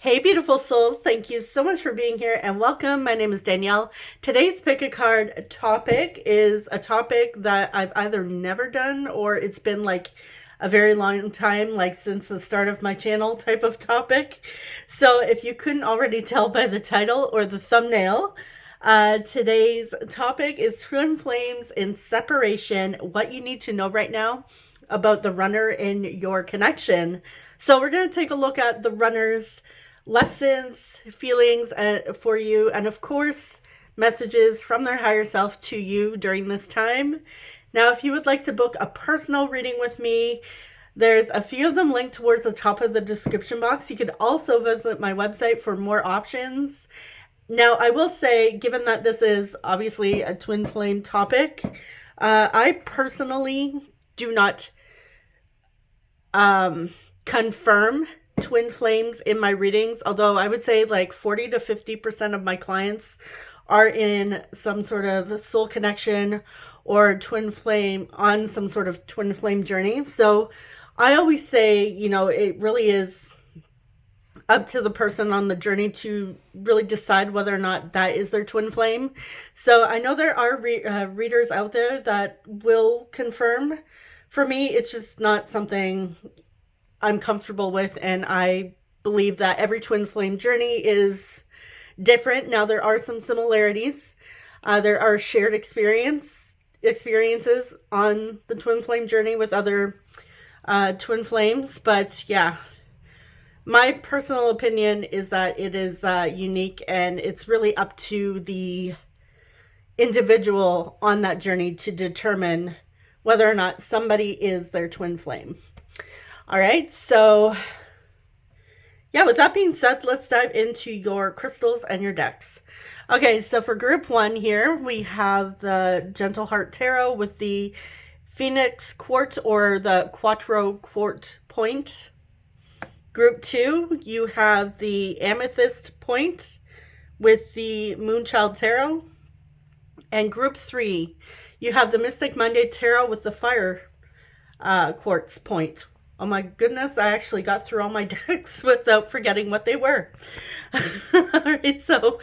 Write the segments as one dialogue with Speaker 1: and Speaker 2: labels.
Speaker 1: Hey, beautiful souls. Thank you so much for being here and welcome. My name is Danielle. Today's pick a card topic is a topic that I've either never done or it's been like a very long time, like since the start of my channel type of topic. So if you couldn't already tell by the title or the thumbnail, today's topic is twin flames in separation, what you need to know right now about the runner in your connection. So we're going to take a look at the runner's lessons, feelings for you, and of course, messages from their higher self to you during this time. Now, if you would like to book a personal reading with me, there's a few of them linked towards the top of the description box. You could also visit my website for more options. Now, I will say, given that this is obviously a twin flame topic, I personally do not confirm twin flames in my readings, although I would say like 40 to 50% of my clients are in some sort of soul connection or twin flame, on some sort of twin flame journey. So I always say, it really is up to the person on the journey to really decide whether or not that is their twin flame. So I know there are readers out there that will confirm. For me, it's just not something I'm comfortable with, and I believe that every twin flame journey is different. Now, there are some similarities. There are shared experiences on the twin flame journey with other twin flames, but yeah, my personal opinion is that it is unique, and it's really up to the individual on that journey to determine whether or not somebody is their twin flame. All right, so yeah, with that being said, let's dive into your crystals and your decks. Okay, so for group one here, we have the Gentle Heart Tarot with the Phoenix Quartz or the Quattro Quart point. Group two, you have the Amethyst point with the Moonchild Tarot. And group three, you have the Mystic Monday Tarot with the Fire Quartz point. Oh my goodness, I actually got through all my decks without forgetting what they were. Alright, so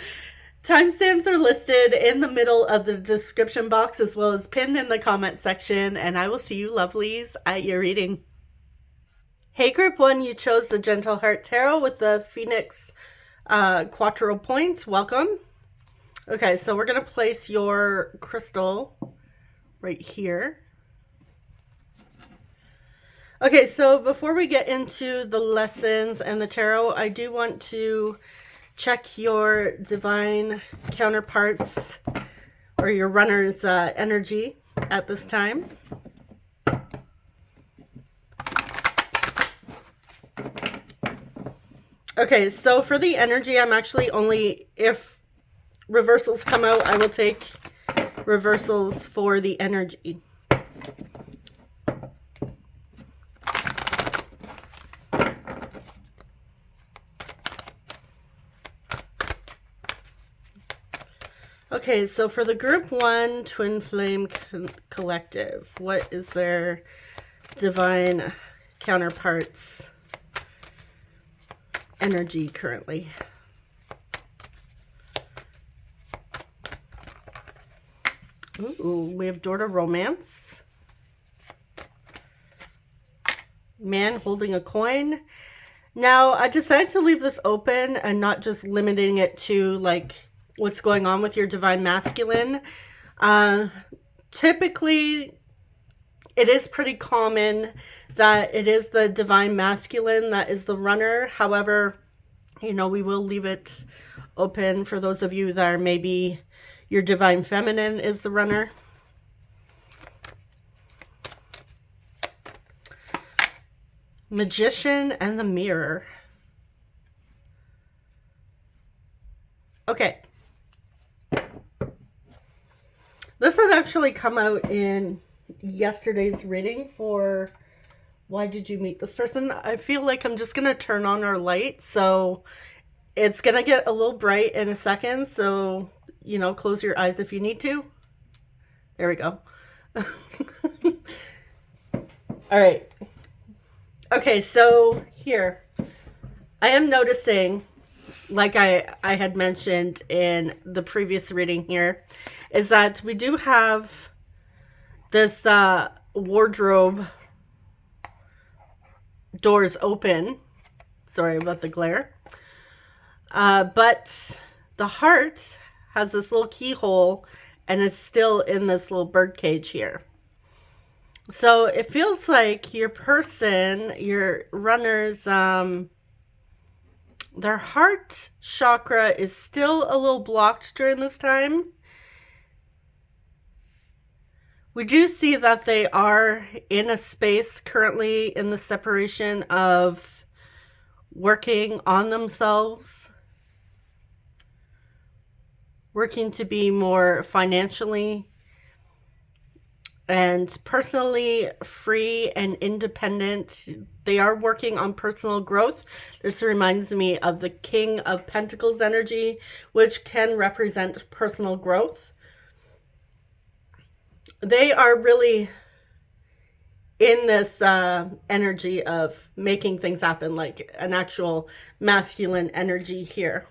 Speaker 1: timestamps are listed in the middle of the description box as well as pinned in the comment section, and I will see you lovelies at your reading. Hey, group one, you chose the Gentle Heart Tarot with the Phoenix Quattro point. Welcome. Okay, so we're going to place your crystal right here. Okay, so before we get into the lessons and the tarot, I do want to check your divine counterparts or your runner's energy at this time. Okay, so for the energy, I'm actually only, if reversals come out, I will take reversals for the energy. Okay, so for the group one twin flame collective, what is their divine counterparts energy currently? Ooh, we have Door to Romance. Man holding a coin. Now, I decided to leave this open and not just limiting it to like what's going on with your divine masculine. Typically, it is pretty common that it is the divine masculine that is the runner. However, we will leave it open for those of you that are maybe your divine feminine is the runner. Magician and the Mirror. Okay. This had actually come out in yesterday's reading for Why Did You Meet This Person? I feel like I'm just going to turn on our light, so it's going to get a little bright in a second, so, close your eyes if you need to. There we go. All right. Okay, so here. I am noticing, like I had mentioned in the previous reading here, is that we do have this wardrobe doors open. Sorry about the glare. But the heart has this little keyhole and is still in this little bird cage here. So it feels like your person, your runners, their heart chakra is still a little blocked during this time. We do see that they are in a space currently in the separation of working on themselves, working to be more financially and personally free and independent. They are working on personal growth. This reminds me of the King of Pentacles energy, which can represent personal growth. They are really in this energy of making things happen, like an actual masculine energy here.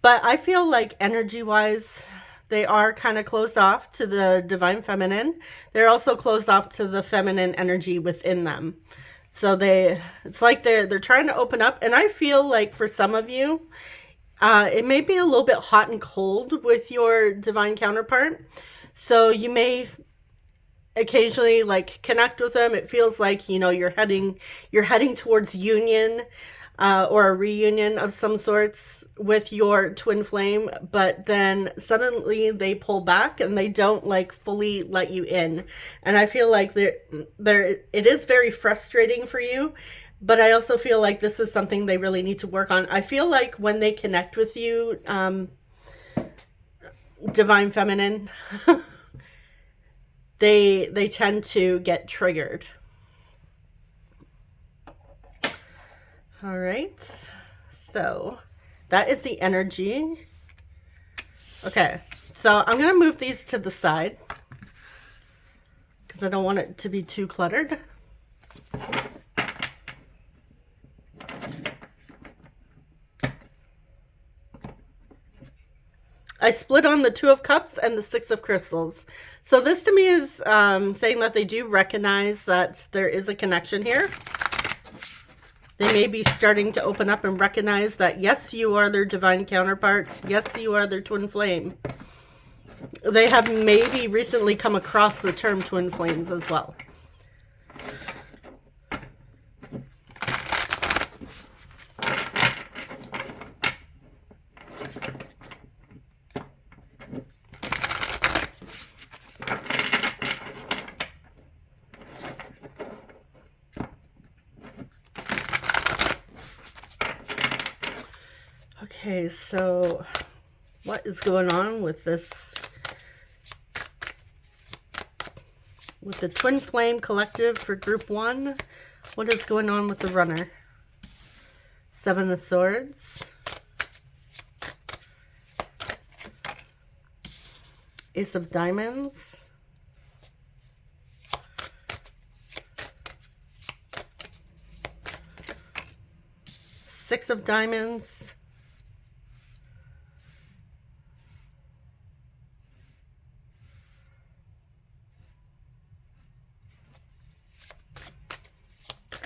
Speaker 1: But I feel like energy-wise, they are kind of closed off to the divine feminine. They're also closed off to the feminine energy within them. So it's like they're trying to open up. And I feel like for some of you, it may be a little bit hot and cold with your divine counterpart. So you may occasionally like connect with them. It feels like, you know, you're heading towards union or a reunion of some sorts with your twin flame, but then suddenly they pull back and they don't like fully let you in. And I feel like it is very frustrating for you, but I also feel like this is something they really need to work on. I feel like when they connect with you, divine feminine, they tend to get triggered. All right, so that is the energy. Okay, so I'm going to move these to the side because I don't want it to be too cluttered. I split on the Two of Cups and the Six of Crystals. So this to me is saying that they do recognize that there is a connection here. They may be starting to open up and recognize that, yes, you are their divine counterparts. Yes, you are their twin flame. They have maybe recently come across the term twin flames as well. Okay, so what is going on with this, with the Twin Flame Collective for Group 1? What is going on with the runner? Seven of Swords. Ace of Diamonds. Six of Diamonds.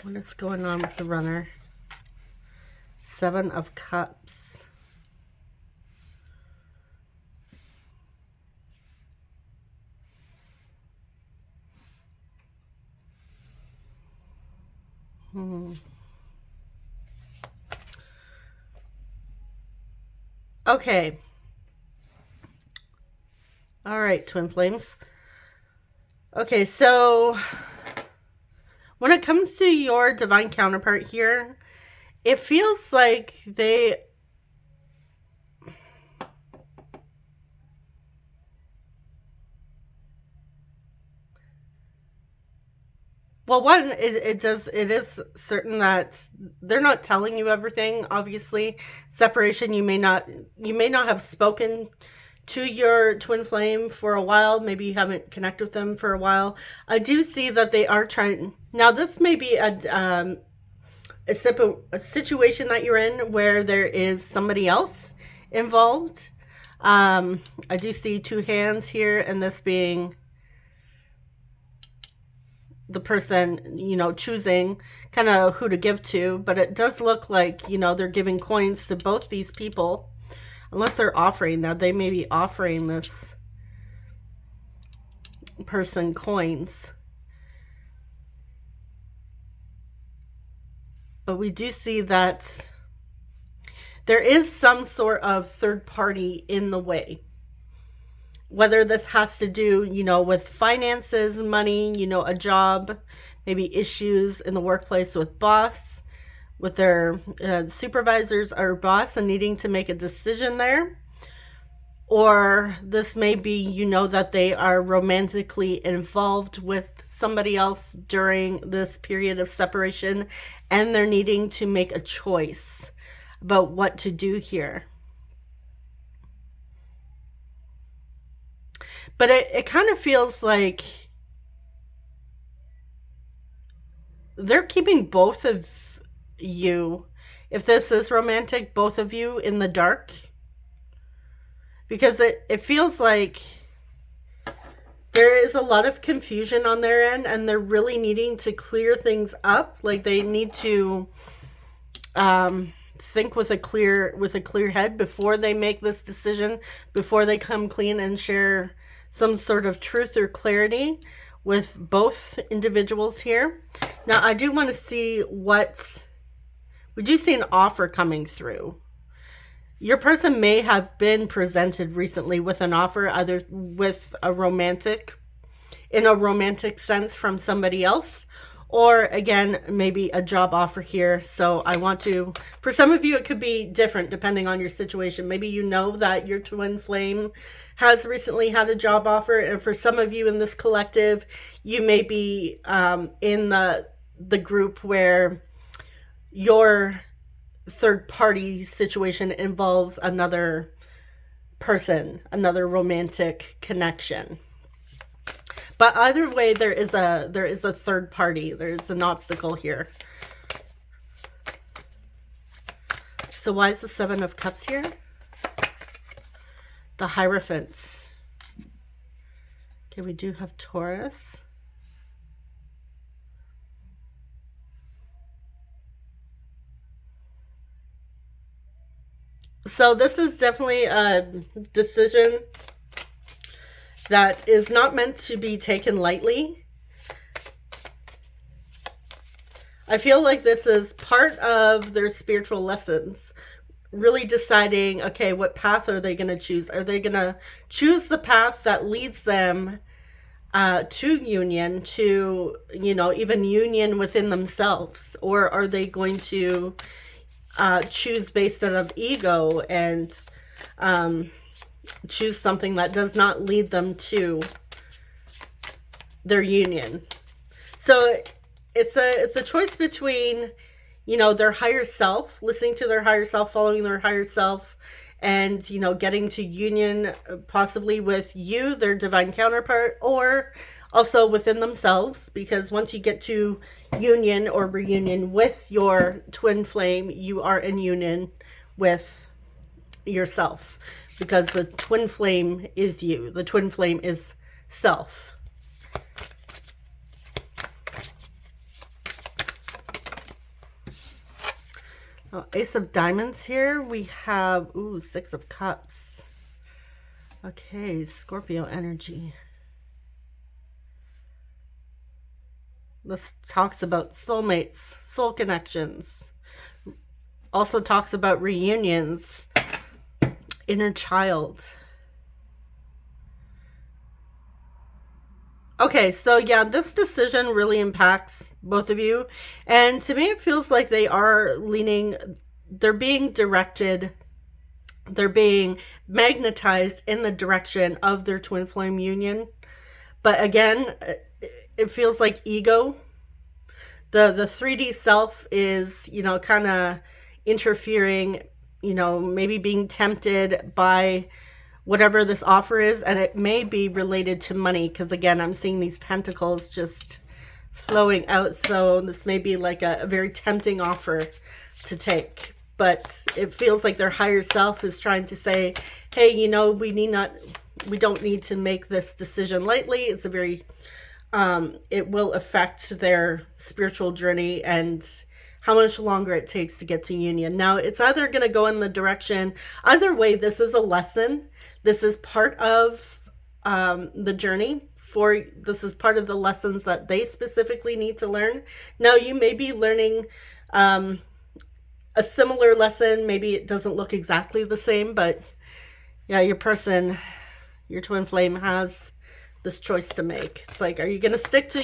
Speaker 1: What is going on with the runner? Seven of Cups. Okay. All right, twin flames. Okay, so when it comes to your divine counterpart here, it feels like they... Well, one, it is certain that they're not telling you everything, obviously. Separation, you may not have spoken to your twin flame for a while. Maybe you haven't connected with them for a while. I do see that they are trying... Now, this may be a situation that you're in where there is somebody else involved. I do see two hands here, and this being the person, you know, choosing kind of who to give to. But it does look like, you know, they're giving coins to both these people. Unless they're offering. Now, they may be offering this person coins. But we do see that there is some sort of third party in the way. Whether this has to do, you know, with finances, money, you know, a job, maybe issues in the workplace with boss, with their supervisors or boss, and needing to make a decision there. Or this may be, you know, that they are romantically involved with somebody else during this period of separation, and they're needing to make a choice about what to do here. But it kind of feels like they're keeping both of you, if this is romantic, both of you in the dark. Because it feels like there is a lot of confusion on their end, and they're really needing to clear things up. Like they need to think with a clear head before they make this decision, before they come clean and share some sort of truth or clarity with both individuals here. Now, I do want to see what we do see an offer coming through. Your person may have been presented recently with an offer, either with a romantic, in a romantic sense from somebody else, or again, maybe a job offer here. So I want to, for some of you, it could be different depending on your situation. Maybe you know that your twin flame has recently had a job offer. And for some of you in this collective, you may be in the group where your third party situation involves another person, another romantic connection. But either way, there is a third party. There's an obstacle here. So why is the Seven of Cups here? The Hierophant. Okay, we do have Taurus. So this is definitely a decision that is not meant to be taken lightly. I feel like this is part of their spiritual lessons. Really deciding, okay, what path are they going to choose? Are they going to choose the path that leads them to union, to, you know, even union within themselves? Or are they going to choose based out of ego and choose something that does not lead them to their union? So it's a choice between, you know, their higher self, listening to their higher self, following their higher self, and, you know, getting to union possibly with you, their divine counterpart, or also within themselves. Because once you get to union or reunion with your twin flame, you are in union with yourself, because the twin flame is you. The twin flame is self. Oh, Ace of Diamonds here. We have, ooh, Six of Cups. Okay, Scorpio energy. This talks about soulmates, soul connections. Also talks about reunions, inner child. Okay, so yeah, this decision really impacts both of you. And to me, it feels like they are leaning, they're being directed, they're being magnetized in the direction of their twin flame union. But again, it feels like ego. The 3D self is, you know, kind of interfering, you know, maybe being tempted by whatever this offer is, and it may be related to money, because again, I'm seeing these pentacles just flowing out. So this may be like a very tempting offer to take, but it feels like their higher self is trying to say, hey, you know, we don't need to make this decision lightly. It's a very, it will affect their spiritual journey and how much longer it takes to get to union. Now, it's either going to go in the direction, either way, this is a lesson. This is part of the journey. This is part of the lessons that they specifically need to learn. Now, you may be learning a similar lesson. Maybe it doesn't look exactly the same, but yeah, your person, your twin flame has this choice to make. It's like, are you going to stick to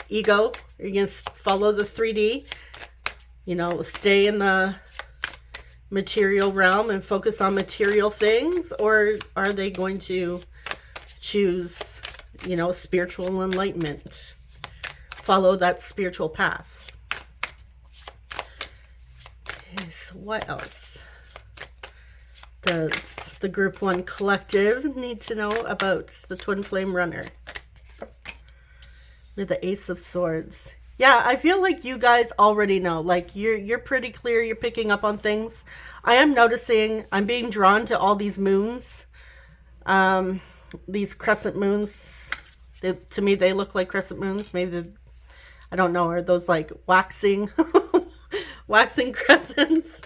Speaker 1: ego? Are you going to follow the 3D? You know, stay in the material realm and focus on material things? Or are they going to choose, you know, spiritual enlightenment? Follow that spiritual path. Okay, so what else does the Group 1 Collective need to know about the Twin Flame Runner? With the Ace of Swords. Yeah, I feel like you guys already know. Like, you're pretty clear. You're picking up on things. I am noticing, I'm being drawn to all these moons. These crescent moons. To me, they look like crescent moons. Maybe, I don't know, are those like waxing, waxing crescents?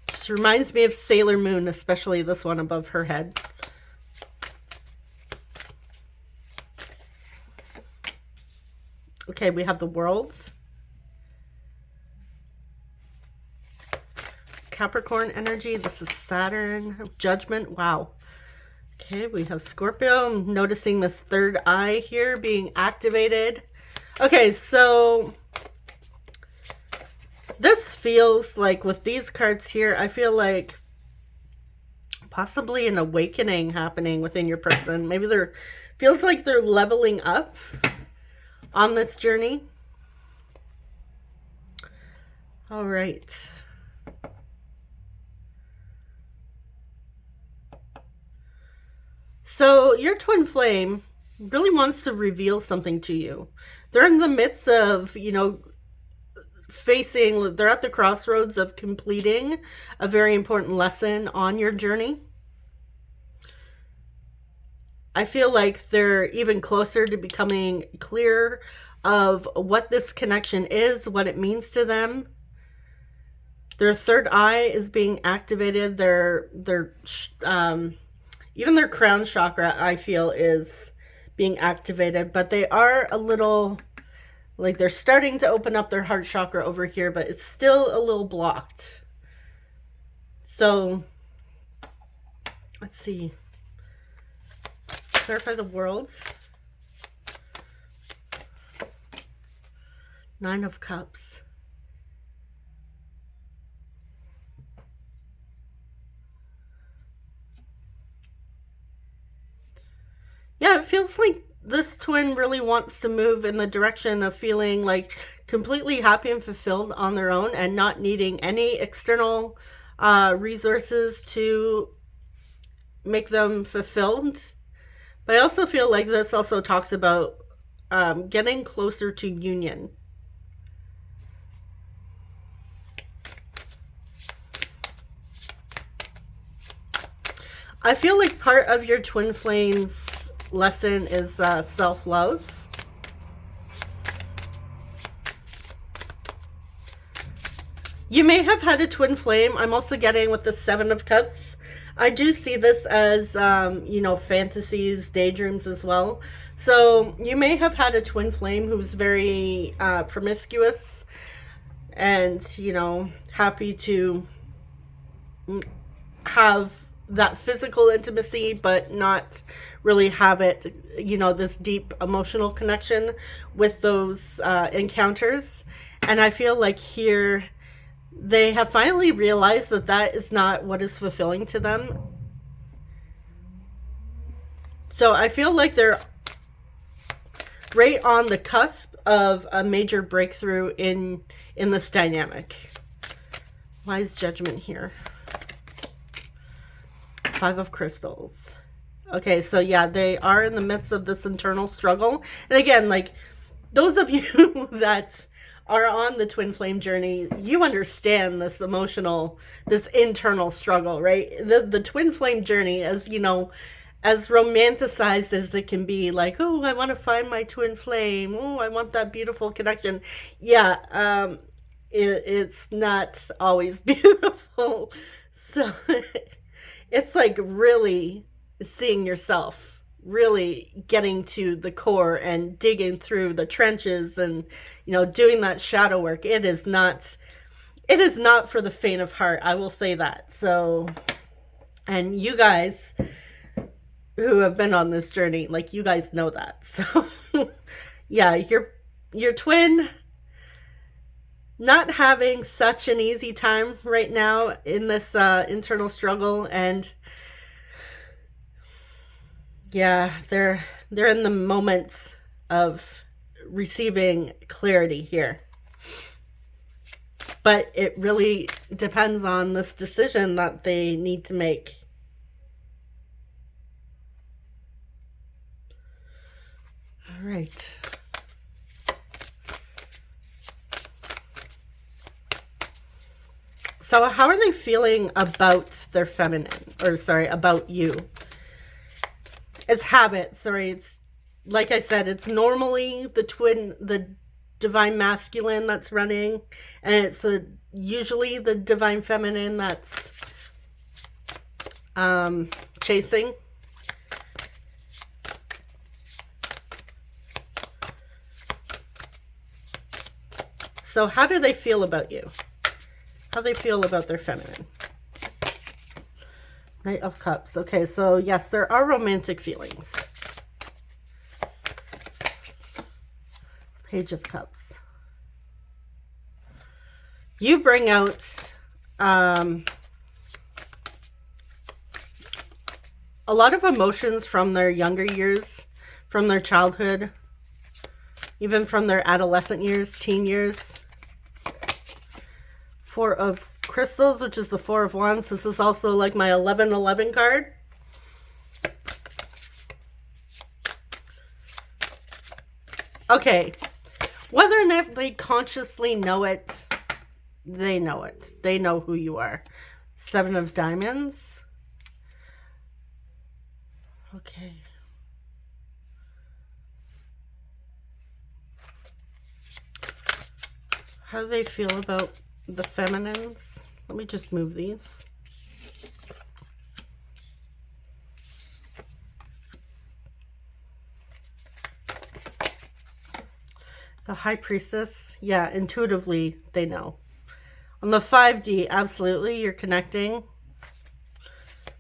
Speaker 1: Just reminds me of Sailor Moon, especially this one above her head. Okay, we have the Worlds. Capricorn energy. This is Saturn. Judgment. Wow. Okay, we have Scorpio. I'm noticing this third eye here being activated. Okay, so this feels like with these cards here, I feel like possibly an awakening happening within your person. Maybe feels like they're leveling up on this journey. All right. So your twin flame really wants to reveal something to you. They're in the midst of, you know, they're at the crossroads of completing a very important lesson on your journey. I feel like they're even closer to becoming clear of what this connection is, what it means to them. Their third eye is being activated. Even their crown chakra, I feel, is being activated, but they are a little, like, they're starting to open up their heart chakra over here, but it's still a little blocked. So, let's see. Clarify the Worlds. Nine of Cups. Yeah, it feels like this twin really wants to move in the direction of feeling like completely happy and fulfilled on their own and not needing any external resources to make them fulfilled. But I also feel like this also talks about getting closer to union. I feel like part of your twin flames lesson is self-love. You may have had a twin flame. I'm also getting with the Seven of Cups. I do see this as, you know, fantasies, daydreams as well. So you may have had a twin flame who's very promiscuous and, you know, happy to have that physical intimacy, but not really have it, you know, this deep emotional connection with those encounters. And I feel like here they have finally realized that that is not what is fulfilling to them. So I feel like they're right on the cusp of a major breakthrough in this dynamic. Why is Judgment here? Five of Crystals. Okay, so yeah, they are in the midst of this internal struggle. And again, like, those of you that are on the twin flame journey, you understand this emotional, this internal struggle, right? The twin flame journey, as you know, as romanticized as it can be, like, oh, I want to find my twin flame. Oh, I want that beautiful connection. Yeah, it's not always beautiful. So it's like really seeing yourself, really getting to the core and digging through the trenches and, you know, doing that shadow work. It is not for the faint of heart, I will say that. So, and you guys who have been on this journey, like, you guys know that. So yeah, your twin not having such an easy time right now in this internal struggle. And yeah, they're in the moments of receiving clarity here. But it really depends on this decision that they need to make. All right. So how are they feeling about their feminine? Or sorry, about you? It's habit. Sorry, it's like I said, it's normally the divine masculine that's running, and it's usually the divine feminine that's chasing. So how do they feel about you? How they feel about their feminine? Knight of Cups. Okay, so yes, there are romantic feelings. Page of Cups. You bring out a lot of emotions from their younger years, from their childhood, even from their adolescent years, teen years. Four of Crystals, which is the Four of Wands. This is also like my 1111 card. Okay. Whether or not they consciously know it, they know it. They know who you are. Seven of Diamonds. Okay. How do they feel about the feminines? Let me just move these. The High Priestess, yeah, intuitively they know. On the 5D, absolutely, you're connecting.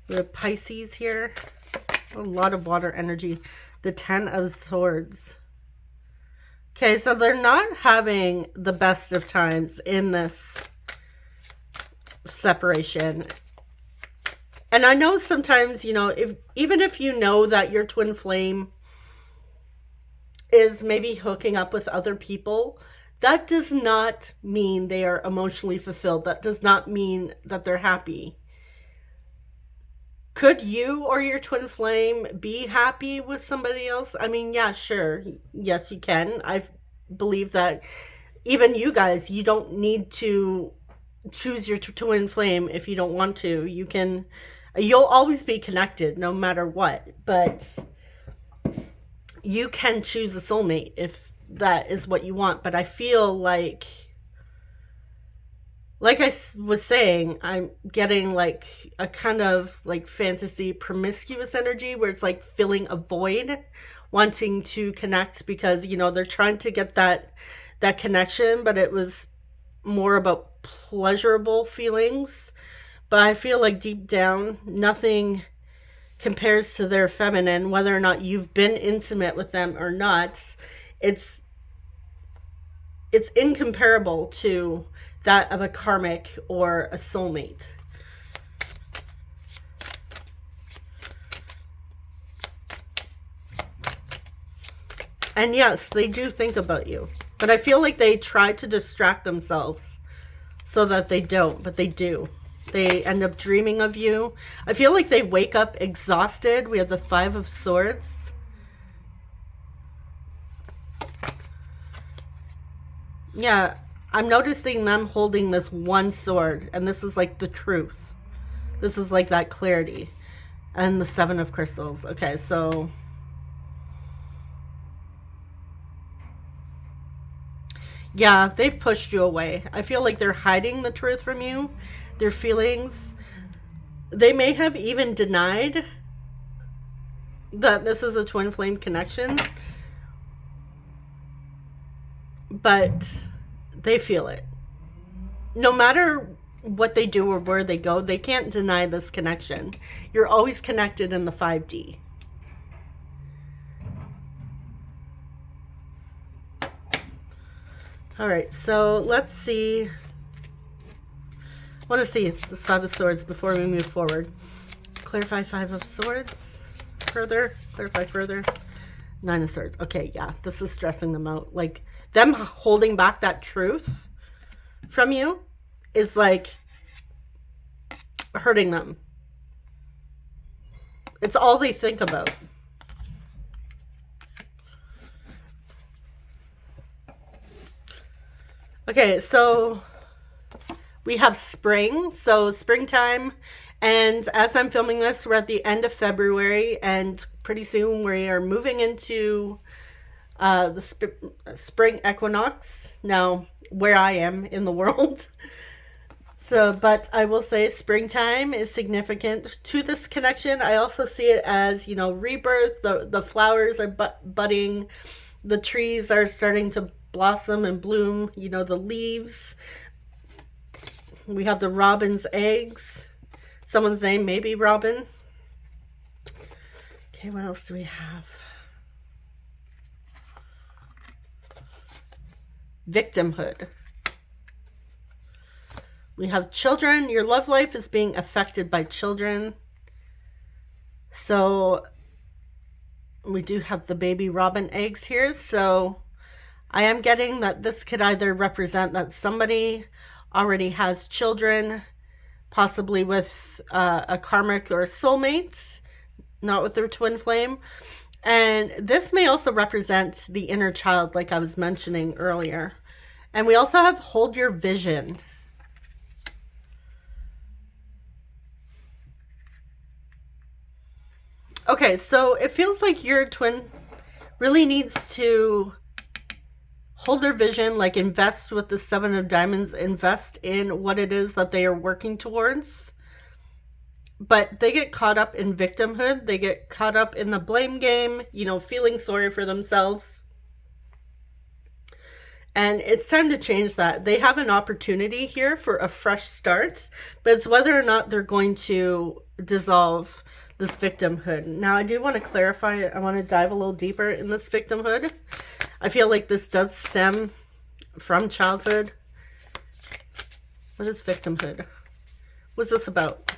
Speaker 1: We have Pisces here. A lot of water energy. The 10 of Swords. Okay, so they're not having the best of times in this separation. And I know sometimes, you know, even if you know that your twin flame is maybe hooking up with other people, that does not mean they are emotionally fulfilled. That does not mean that they're happy. Could you or your twin flame be happy with somebody else? I mean, yeah, sure. Yes, you can. I believe that even you guys, you don't need to choose your twin flame if you don't want to. You can, you'll always be connected no matter what. But you can choose a soulmate if that is what you want. But I feel like I was saying, I'm getting like a kind of like fantasy promiscuous energy where it's like filling a void, wanting to connect because, you know, they're trying to get that connection, but it was more about pleasurable feelings. But I feel like deep down, nothing compares to their feminine, whether or not you've been intimate with them or not. It's incomparable to that of a karmic or a soulmate. And yes, they do think about you. But I feel like they try to distract themselves so that they don't, but they do. They end up dreaming of you. I feel like they wake up exhausted. We have the Five of Swords. Yeah, I'm noticing them holding this one sword, and this is like the truth. This is like that clarity. And the Seven of Crystals. Okay, so yeah, they've pushed you away. I feel like they're hiding the truth from you, their feelings. They may have even denied that this is a twin flame connection, but they feel it. No matter what they do or where they go, they can't deny this connection. You're always connected in the 5D. All right, so let's see. I want to see this Five of Swords before we move forward. Clarify Five of Swords further. Clarify further. Nine of Swords. Okay, yeah, this is stressing them out. Like, them holding back that truth from you is like hurting them. It's all they think about. Okay, so we have spring, so springtime, and as I'm filming this, we're at the end of February, and pretty soon we are moving into the spring equinox, now where I am in the world. So, but I will say springtime is significant to this connection. I also see it as, you know, rebirth. The flowers are budding. The trees are starting to blossom and bloom. You know, the leaves. We have the robin's eggs. Someone's name may be Robin. Okay, what else do we have? Victimhood. We have children. Your love life is being affected by children. So we do have the baby robin eggs here. So I am getting that this could either represent that somebody already has children, possibly with a karmic or a soulmate, not with their twin flame. And this may also represent the inner child, like I was mentioning earlier. And we also have hold your vision. Okay, so it feels like your twin really needs to hold their vision, like invest with the Seven of Diamonds, invest in what it is that they are working towards. But they get caught up in victimhood. They get caught up in the blame game, you know, feeling sorry for themselves. And it's time to change that. They have an opportunity here for a fresh start, but it's whether or not they're going to dissolve this victimhood. Now, I do want to clarify, I want to dive a little deeper in this victimhood. I feel like this does stem from childhood. What is victimhood? What's this about?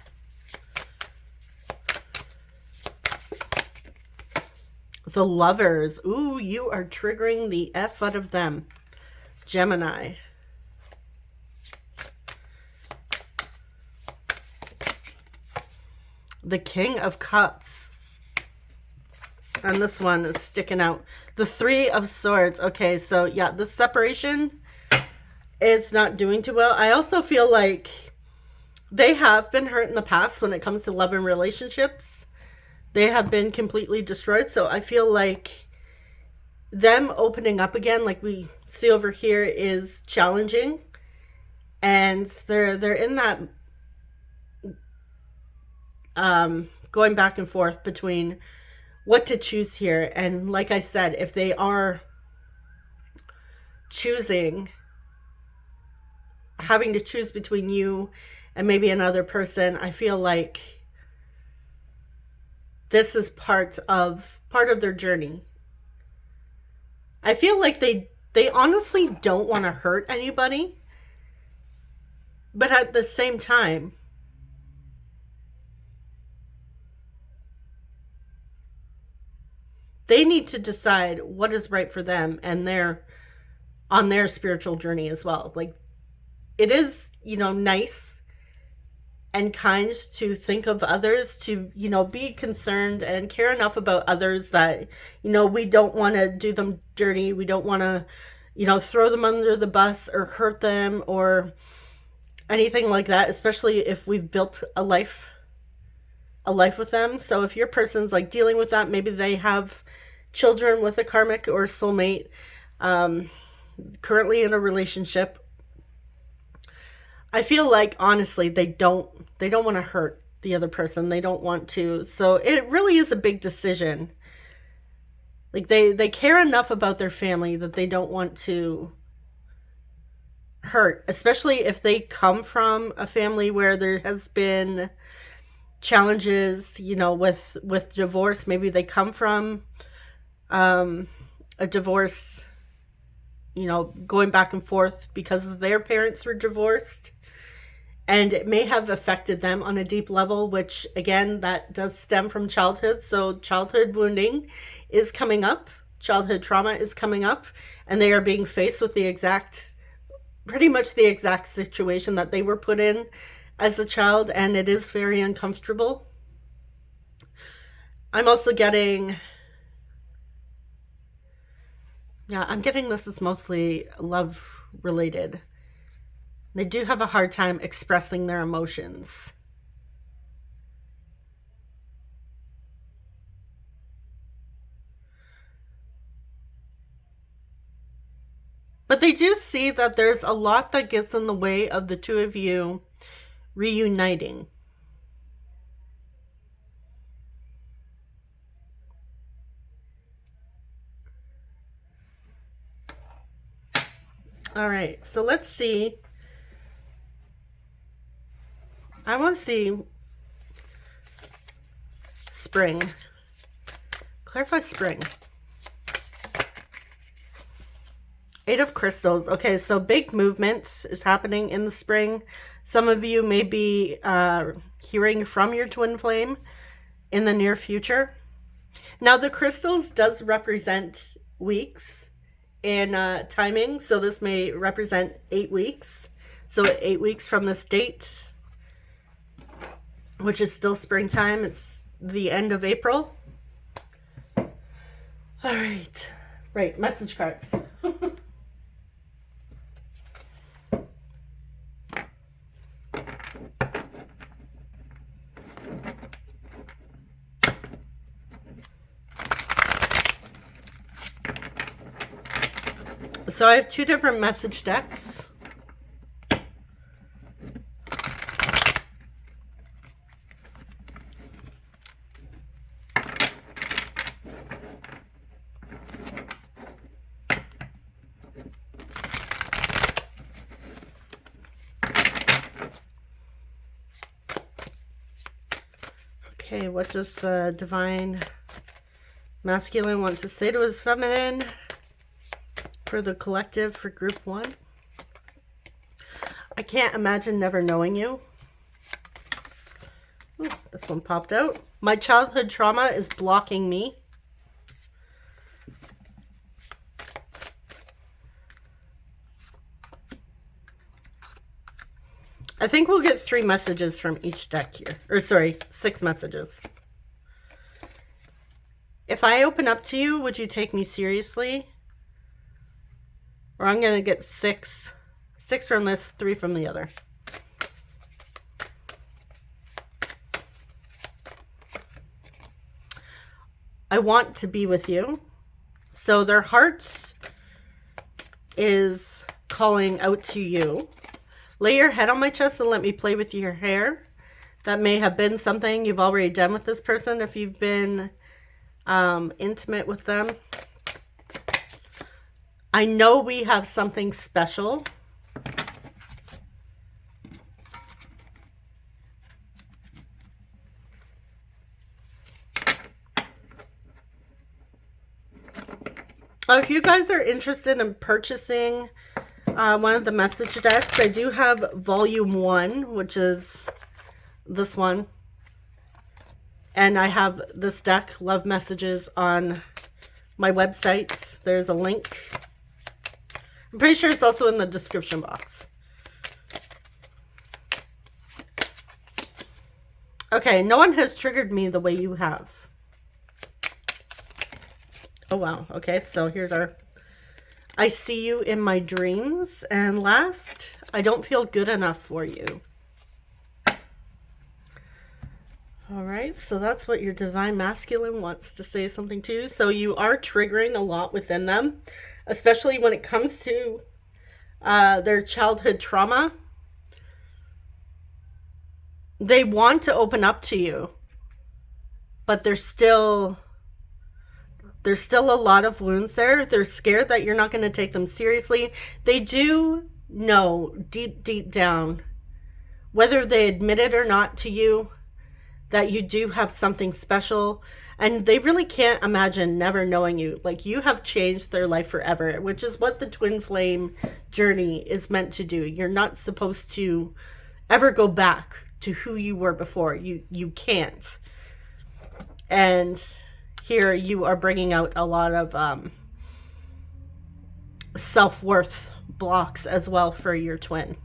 Speaker 1: The Lovers. Ooh, you are triggering the F out of them. Gemini. The King of Cups. And this one is sticking out. The Three of Swords. Okay, so yeah, this separation is not doing too well. I also feel like they have been hurt in the past when it comes to love and relationships. They have been completely destroyed. So I feel like them opening up again, like we see over here, is challenging. And they're in that going back and forth between what to choose here. And like I said, if they are choosing, having to choose between you and maybe another person, I feel like this is part of their journey. I feel like they honestly don't want to hurt anybody, but at the same time, they need to decide what is right for them and on their spiritual journey as well. Like, it is, you know, nice and kind to think of others, to, you know, be concerned and care enough about others that, you know, we don't want to do them dirty. We don't want to, you know, throw them under the bus or hurt them or anything like that, especially if we've built a life with them. So if your person's like dealing with that, maybe they have children with a karmic or soulmate, currently in a relationship, I feel like honestly they don't want to hurt the other person. They don't want to. So it really is a big decision. Like they care enough about their family that they don't want to hurt, especially if they come from a family where there has been challenges, you know, with divorce. Maybe they come from a divorce, you know, going back and forth because their parents were divorced, and it may have affected them on a deep level, which again, that does stem from childhood. So childhood wounding is coming up, childhood trauma is coming up, and they are being faced with pretty much the exact situation that they were put in as a child, and it is very uncomfortable. I'm also getting, I'm getting this is mostly love related. They do have a hard time expressing their emotions. But they do see that there's a lot that gets in the way of the two of you reuniting. All right, so let's see. I want to see spring. Clarify spring. Eight of Crystals. Okay, so big movement is happening in the spring. Some of you may be hearing from your twin flame in the near future. Now, the crystals does represent weeks in timing, so this may represent 8 weeks. So 8 weeks from this date, which is still springtime. It's the end of April. All right. Right, message cards. So I have 2 different message decks. Okay, what does the divine masculine want to say to his feminine for the collective for group 1? I can't imagine never knowing you. Ooh, this one popped out. My childhood trauma is blocking me. I think we'll get 3 messages from each deck here. Or sorry, 6 messages. If I open up to you, would you take me seriously? Or I'm going to get 6. 6 from this, 3 from the other. I want to be with you. So their hearts is calling out to you. Lay your head on my chest and let me play with your hair. That may have been something you've already done with this person if you've been intimate with them. I know we have something special. If you guys are interested in purchasing one of the message decks, I do have volume 1, which is this one. And I have this deck, Love Messages, on my website. There's a link. I'm pretty sure it's also in the description box. Okay, no one has triggered me the way you have. Oh, wow. Okay, so here's our... I see you in my dreams. And last, I don't feel good enough for you. All right, so that's what your divine masculine wants to say something to. So you are triggering a lot within them, especially when it comes to their childhood trauma. They want to open up to you, but there's still a lot of wounds there. They're scared that you're not going to take them seriously. They do know deep down, whether they admit it or not to you, that you do have something special, and they really can't imagine never knowing you. Like, you have changed their life forever, which is what the twin flame journey is meant to do. You're not supposed to ever go back to who you were before. You can't. And here you are bringing out a lot of self-worth blocks as well for your twin.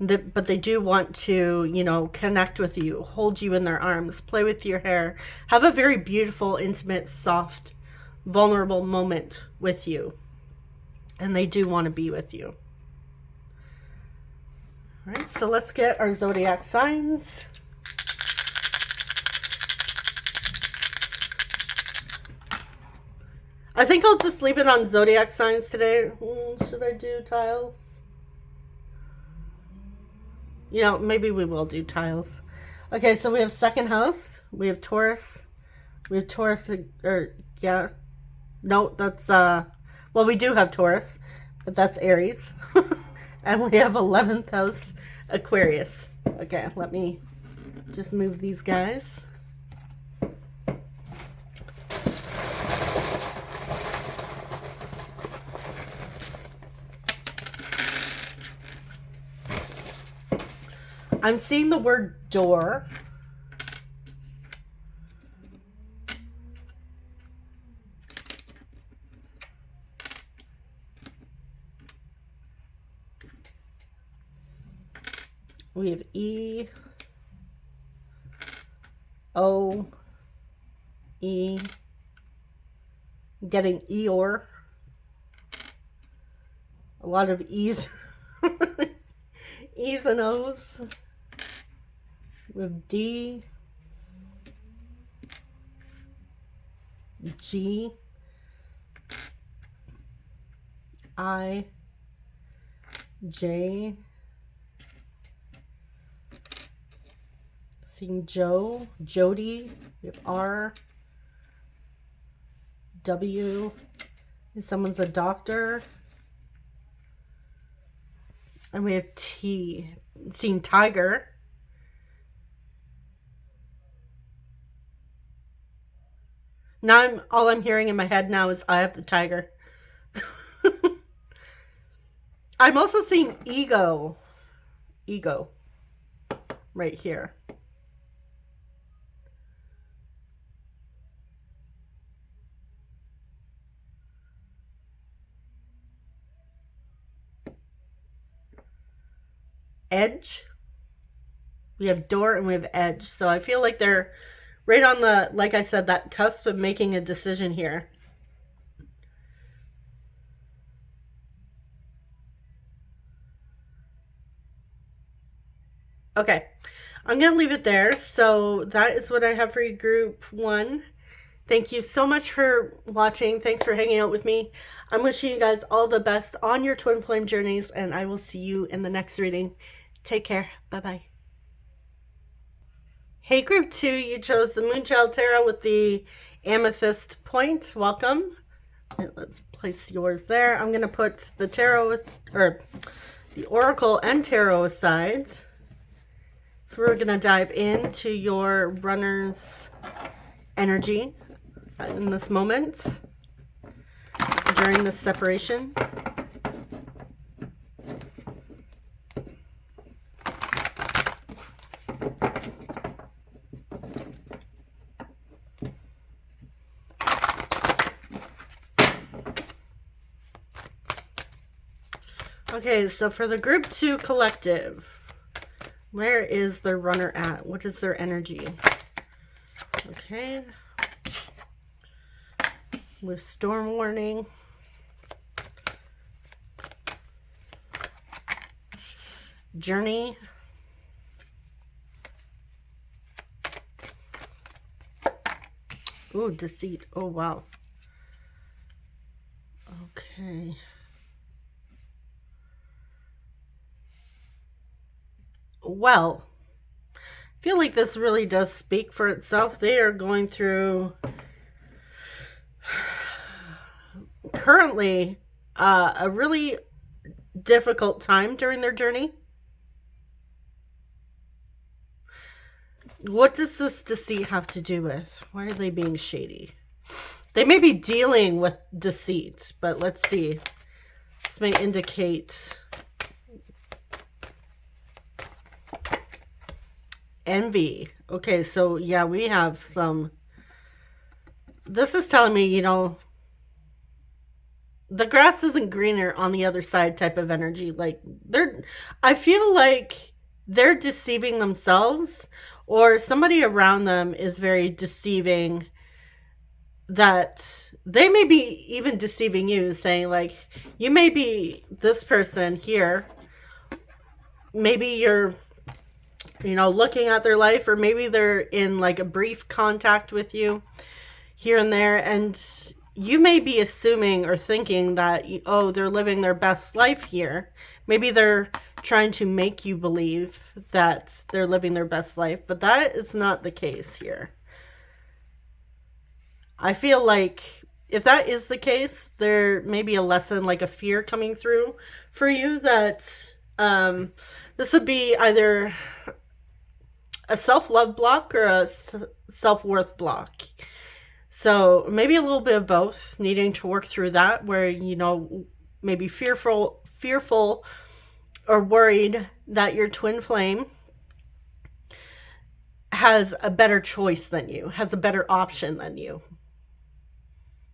Speaker 1: But they do want to, you know, connect with you, hold you in their arms, play with your hair, have a very beautiful, intimate, soft, vulnerable moment with you. And they do want to be with you. All right, so let's get our zodiac signs. I think I'll just leave it on zodiac signs today. Should I do tiles? You know, maybe we will do tiles. Okay, so we have second house. We have Taurus. We have Taurus, or, yeah. No, that's, well, we do have Taurus, but that's Aries. And we have 11th house, Aquarius. Okay, let me just move these guys. I'm seeing the word door. We have E, O, E, getting Eeyore. A lot of E's. E's and O's. We have D, G, I, J, seeing Joe, Jody, we have R, W, and someone's a doctor, and we have T, seeing Tiger. Now all I'm hearing in my head now is I have the tiger. I'm also seeing ego. Ego. Right here. Edge. We have door and we have edge. So I feel like they're right on the, like I said, that cusp of making a decision here. Okay, I'm going to leave it there. So that is what I have for you, group one. Thank you so much for watching. Thanks for hanging out with me. I'm wishing you guys all the best on your twin flame journeys, and I will see you in the next reading. Take care. Bye-bye. Hey, group two, you chose the Moonchild Tarot with the amethyst point. Welcome. Let's place yours there. I'm going to put the tarot, or the oracle and tarot aside. So we're going to dive into your runner's energy in this moment during this separation. Okay, so for the group two collective, Where is the runner at? What is their energy? Okay. With storm warning. Journey. Ooh, deceit. Oh, wow. Okay. Well, I feel like this really does speak for itself. They are going through currently a really difficult time during their journey. What does this deceit have to do with? Why are they being shady? They may be dealing with deceit, but let's see. This may indicate envy. Okay, so yeah, we have some. This is telling me, you know, the grass isn't greener on the other side type of energy. Like, I feel like they're deceiving themselves, or somebody around them is very deceiving, that they may be even deceiving you, saying like, you may be this person here, maybe you're, you know, looking at their life, or maybe they're in like a brief contact with you here and there, and you may be assuming or thinking that, oh, they're living their best life here. Maybe they're trying to make you believe that they're living their best life, but that is not the case here. I feel like if that is the case, there may be a lesson, like a fear coming through for you, that this would be either a self-love block or a self-worth block. So maybe a little bit of both, needing to work through that, where, you know, maybe fearful or worried that your twin flame has a better choice than you, has a better option than you,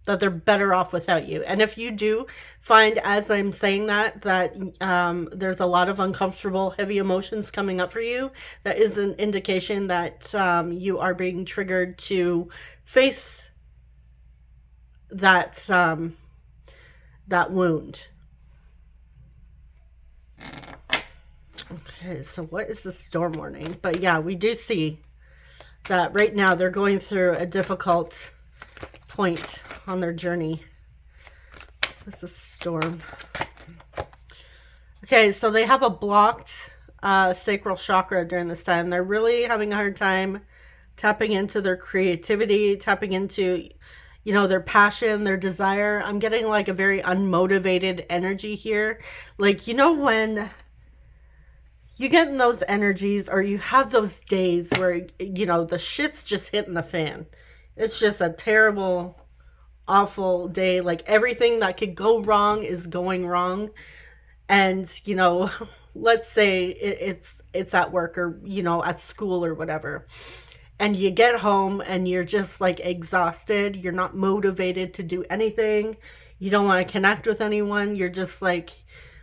Speaker 1: that they're better off without you. And if you do find, as I'm saying that there's a lot of uncomfortable, heavy emotions coming up for you, that is an indication that you are being triggered to face that wound. Okay, so what is the storm warning? But yeah, we do see that right now they're going through a difficult point on their journey. What's the storm? Okay, so they have a blocked sacral chakra during this time. They're really having a hard time tapping into their creativity, tapping into, you know, their passion, their desire. I'm getting like a very unmotivated energy here. Like, you know, when you get in those energies, or you have those days where, you know, the shit's just hitting the fan. It's just a terrible, awful day. Like, everything that could go wrong is going wrong. And, you know, let's say it's at work, or, you know, at school or whatever. And you get home and you're just like exhausted. You're not motivated to do anything. You don't want to connect with anyone. You're just like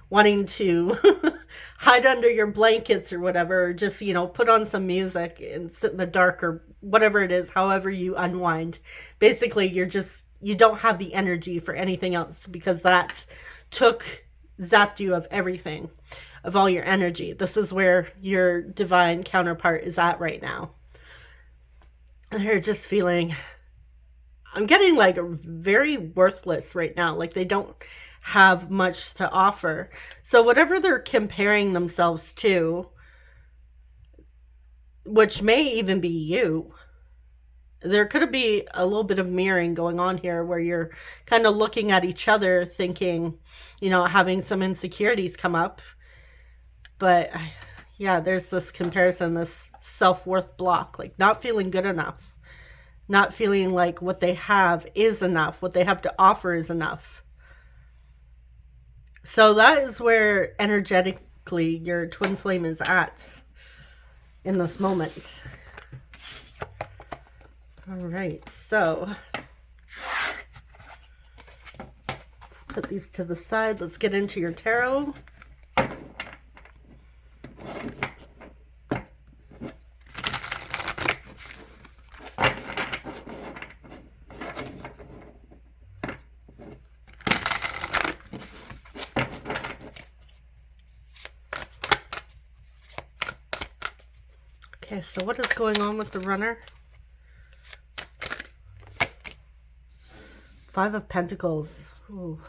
Speaker 1: wanting to hide under your blankets or whatever, or just, you know, put on some music and sit in the dark, or whatever it is, however you unwind. Basically, you don't have the energy for anything else, because that zapped you of everything, of all your energy. This is where your divine counterpart is at right now. They're just feeling, I'm getting like very worthless right now. Like, they don't have much to offer. So whatever they're comparing themselves to, which may even be you, there could be a little bit of mirroring going on here, where you're kind of looking at each other thinking, you know, having some insecurities come up. But yeah, there's this comparison, this self-worth block, like not feeling good enough, not feeling like what they have is enough, what they have to offer is enough. So that is where energetically your twin flame is at in this moment. All right, so let's put these to the side. Let's get into your tarot. Okay, so what is going on with the runner? Five of Pentacles. Ooh.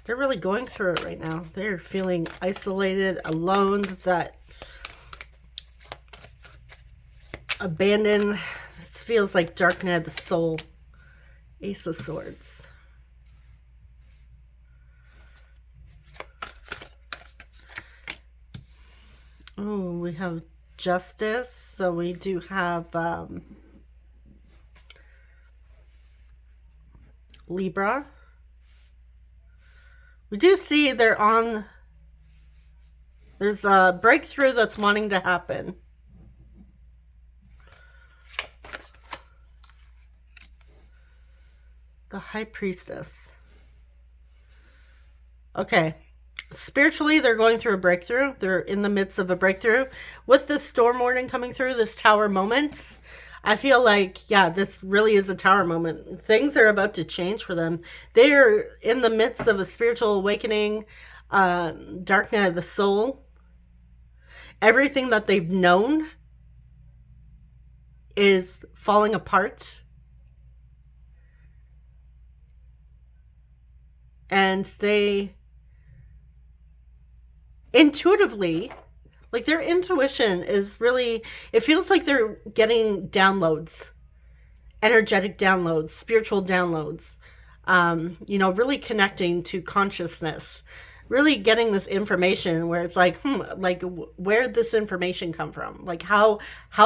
Speaker 1: They're really going through it right now. They're feeling isolated, alone, that abandoned. This feels like dark night of the soul. Ace of Swords. Oh, we have Justice. So we do have Libra. We do see there's a breakthrough that's wanting to happen. The High Priestess. Okay. Spiritually, they're going through a breakthrough. They're in the midst of a breakthrough. With this storm warning coming through, this tower moment, I feel like, yeah, this really is a tower moment. Things are about to change for them. They are in the midst of a spiritual awakening, dark night of the soul. Everything that they've known is falling apart. And they intuitively, like their intuition is really, it feels like they're getting downloads, energetic downloads, spiritual downloads, you know, really connecting to consciousness, really getting this information where it's like, like where did this information come from? Like how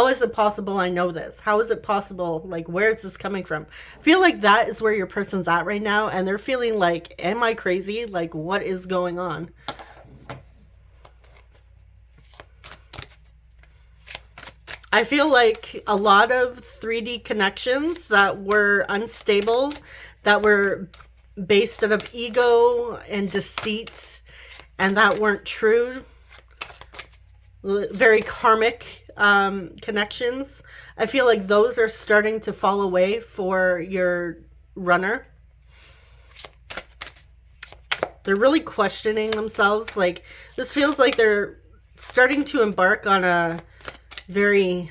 Speaker 1: is it possible I know this? How is it possible? Like where is this coming from? I feel like that is where your person's at right now, and they're feeling like, am I crazy? Like what is going on? I feel like a lot of 3D connections that were unstable, that were based out of ego and deceit, and that weren't true, very karmic connections. I feel like those are starting to fall away for your runner. They're really questioning themselves. Like this feels like they're starting to embark on a very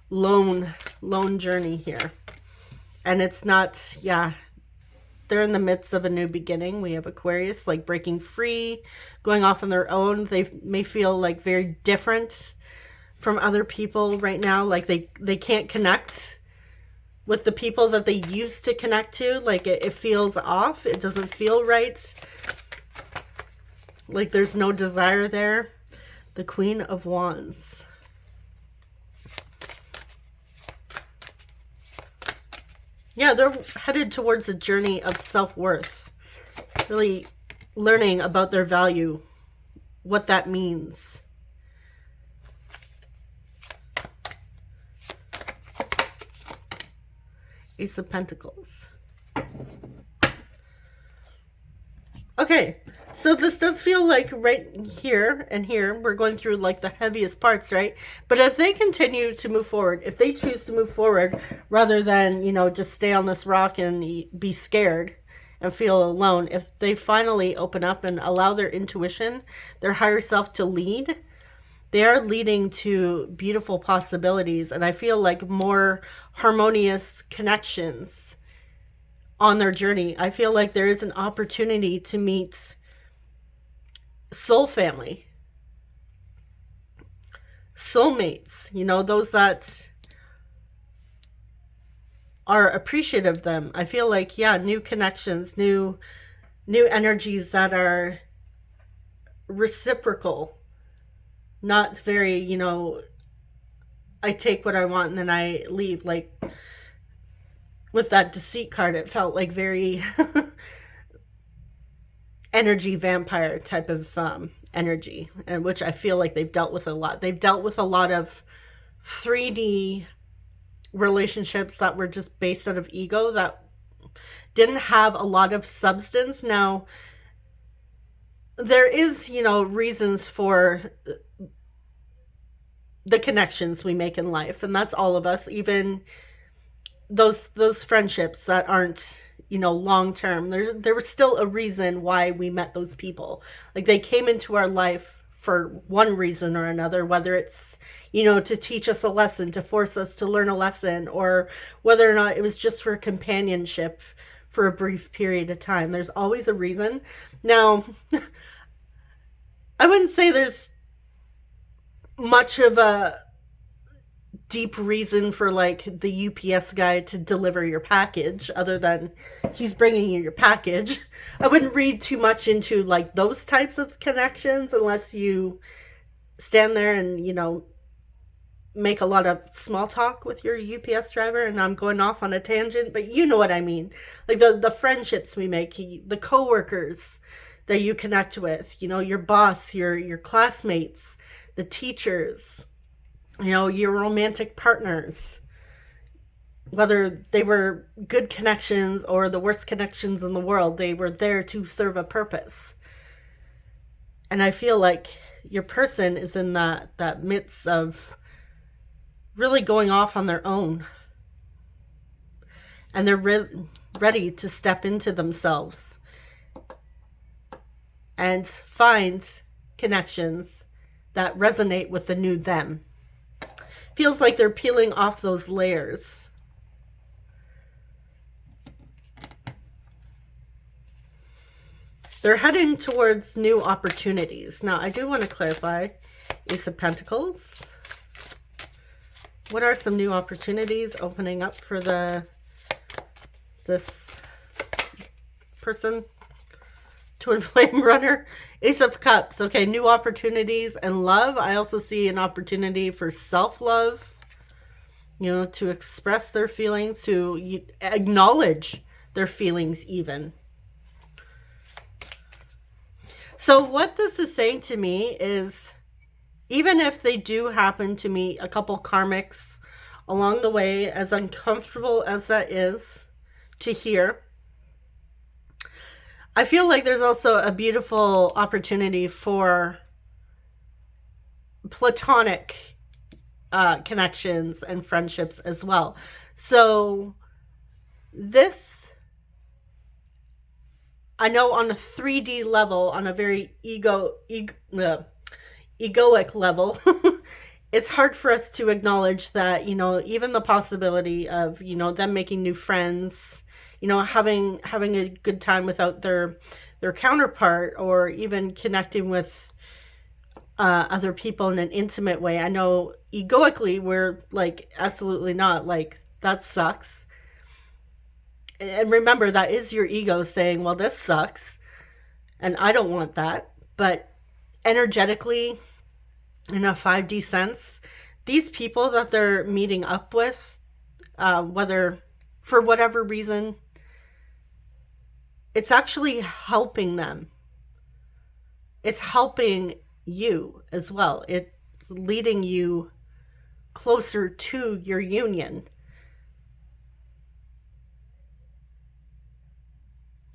Speaker 1: lone journey here. And it's not, yeah, they're in the midst of a new beginning. We have Aquarius, like breaking free, going off on their own. They may feel like very different from other people right now. Like they can't connect with the people that they used to connect to. Like it feels off. It doesn't feel right. Like there's no desire there. The Queen of Wands. Yeah, they're headed towards a journey of self-worth. Really learning about their value, what that means. Ace of Pentacles. Okay, so this does feel like right here and here, we're going through like the heaviest parts, right? But if they continue to move forward, if they choose to move forward rather than, you know, just stay on this rock and be scared and feel alone, if they finally open up and allow their intuition, their higher self to lead, they are leading to beautiful possibilities. And I feel like more harmonious connections on their journey. I feel like there is an opportunity to meet soul family, soulmates, you know, those that are appreciative of them. I feel like, yeah, new connections, new energies that are reciprocal, not very, you know, I take what I want and then I leave. Like with that deceit card, it felt like very energy vampire type of energy, and which I feel like they've dealt with a lot. They've dealt with a lot of 3D relationships that were just based out of ego, that didn't have a lot of substance. Now, there is, you know, reasons for the connections we make in life, and that's all of us, even those friendships that aren't, you know, long term. There was still a reason why we met those people. Like they came into our life for one reason or another, whether it's, you know, to teach us a lesson, to force us to learn a lesson, or whether or not it was just for companionship for a brief period of time. There's always a reason. Now, I wouldn't say there's much of a deep reason for like the UPS guy to deliver your package other than he's bringing you your package. I wouldn't read too much into like those types of connections unless you stand there and, you know, make a lot of small talk with your UPS driver. And I'm going off on a tangent, but you know what I mean. Like the friendships we make, the coworkers that you connect with, you know, your boss, your classmates, the teachers, you know, your romantic partners, whether they were good connections or the worst connections in the world, they were there to serve a purpose. And I feel like your person is in that midst of really going off on their own. And they're ready to step into themselves and find connections that resonate with the new them. Feels like they're peeling off those layers. They're heading towards new opportunities. Now, I do want to clarify Ace of Pentacles. What are some new opportunities opening up for this person? Twin Flame Runner. Ace of Cups. Okay, new opportunities and love. I also see an opportunity for self-love. You know, to express their feelings, to acknowledge their feelings even. So what this is saying to me is, even if they do happen to meet a couple karmics along the way, as uncomfortable as that is to hear, I feel like there's also a beautiful opportunity for platonic connections and friendships as well. So this, I know on a 3D level, on a very egoic level, it's hard for us to acknowledge that, you know, even the possibility of, you know, them making new friends, you know, having a good time without their counterpart, or even connecting with other people in an intimate way. I know egoically we're like, absolutely not, like, that sucks. And remember, that is your ego saying, well, this sucks and I don't want that. But energetically, in a 5D sense, these people that they're meeting up with, whether for whatever reason, it's actually helping them. It's helping you as well. It's leading you closer to your union.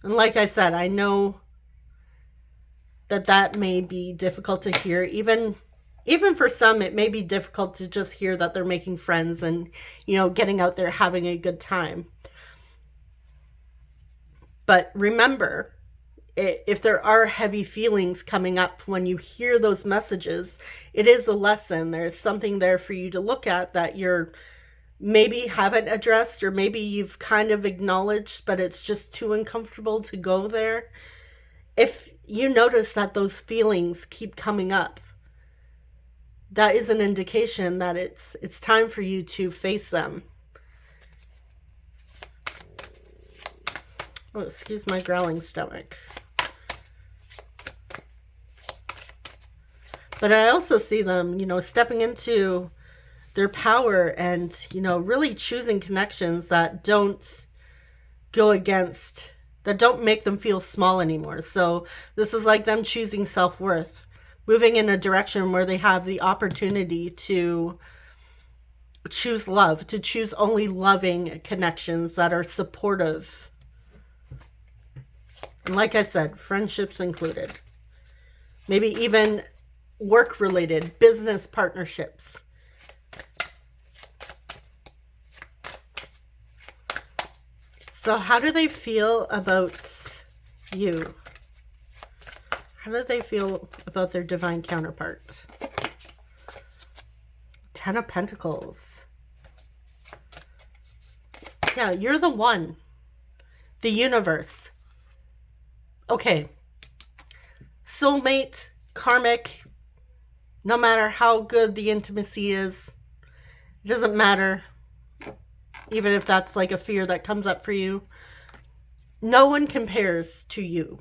Speaker 1: And like I said, I know that may be difficult to hear. Even for some, it may be difficult to just hear that they're making friends and, you know, getting out there, having a good time. But remember, if there are heavy feelings coming up when you hear those messages, it is a lesson. There's something there for you to look at that you're maybe haven't addressed, or maybe you've kind of acknowledged, but it's just too uncomfortable to go there. If you notice that those feelings keep coming up, that is an indication that it's time for you to face them. Oh, excuse my growling stomach. But I also see them, you know, stepping into their power and, you know, really choosing connections that don't go against, that don't make them feel small anymore. So this is like them choosing self-worth, moving in a direction where they have the opportunity to choose love, to choose only loving connections that are supportive. And like I said, friendships included. Maybe even work-related, business partnerships. So how do they feel about you? How do they feel about their divine counterpart? 10 of Pentacles. Yeah, you're the one. The universe. Okay. Soulmate, karmic, no matter how good the intimacy is, it doesn't matter. Even if that's like a fear that comes up for you. No one compares to you.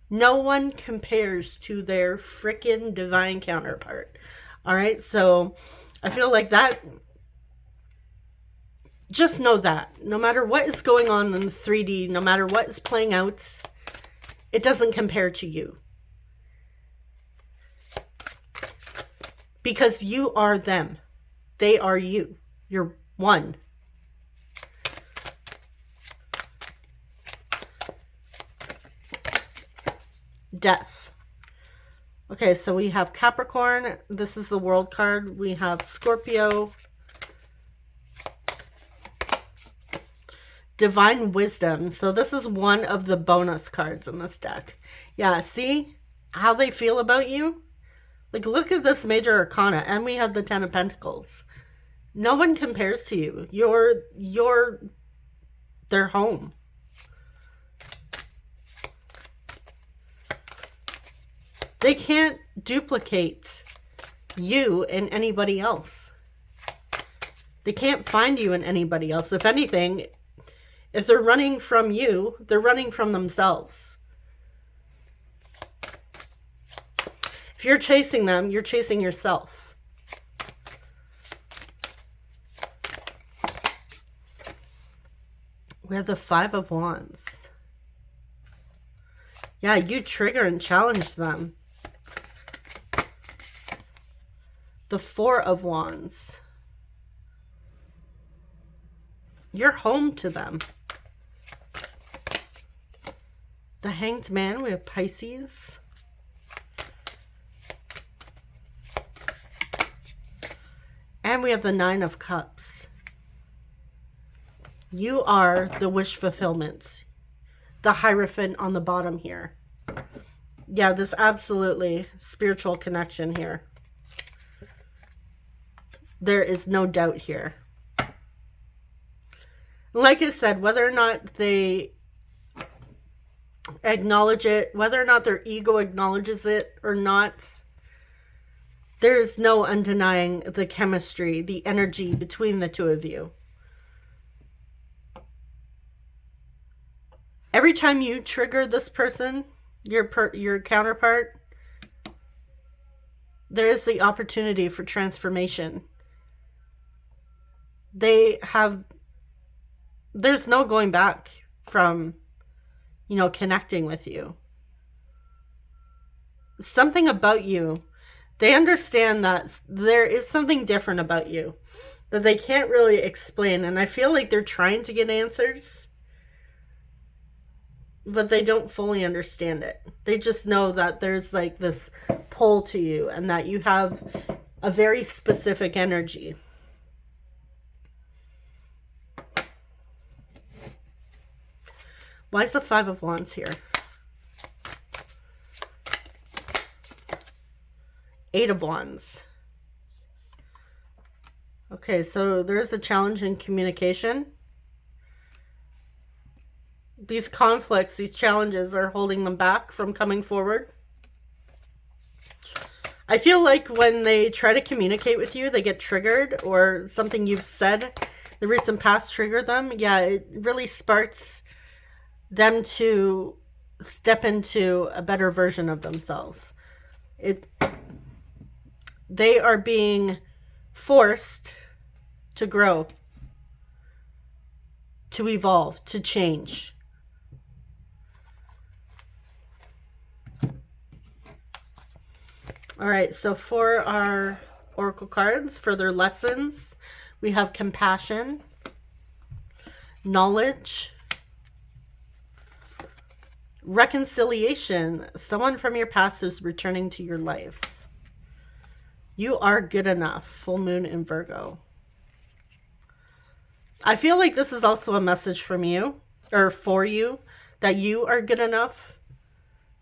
Speaker 1: No one compares to their freaking divine counterpart. All right, so I feel like that, just know that no matter what is going on in the 3D, no matter what is playing out, it doesn't compare to you. Because you are them. They are you. You're one. Death. Okay, so we have Capricorn. This is the World card. We have Scorpio. Divine Wisdom. So this is one of the bonus cards in this deck. Yeah, see how they feel about you? Like, look at this Major Arcana. And we have the 10 of Pentacles. No one compares to you. You're their home. They can't duplicate you in anybody else. They can't find you in anybody else. If anything, if they're running from you, they're running from themselves. If you're chasing them, you're chasing yourself. We have the 5 of Wands. Yeah, you trigger and challenge them. The 4 of Wands. You're home to them. The Hanged Man, we have Pisces. And we have the 9 of Cups. You are the wish fulfillment. The Hierophant on the bottom here. Yeah, this absolutely spiritual connection here. There is no doubt here. Like I said, whether or not they acknowledge it, whether or not their ego acknowledges it or not, there's no undenying the chemistry, the energy between the two of you. Every time you trigger this person, your counterpart, there is the opportunity for transformation. There's no going back from, connecting with you. Something about you, they understand that there is something different about you that they can't really explain. And I feel like they're trying to get answers, but they don't fully understand it. They just know that there's like this pull to you and that you have a very specific energy. Why is the 5 of Wands here? 8 of Wands. Okay, so there's a challenge in communication. These conflicts, these challenges are holding them back from coming forward. I feel like when they try to communicate with you, they get triggered, or something you've said the recent past triggered them. Yeah, it really sparks them to step into a better version of themselves. They are being forced to grow, to evolve, to change. All right, so for our oracle cards, for their lessons, we have compassion, knowledge, reconciliation. Someone from your past is returning to your life. You are good enough. Full moon in Virgo. I feel like this is also a message from you, or for you, that you are good enough.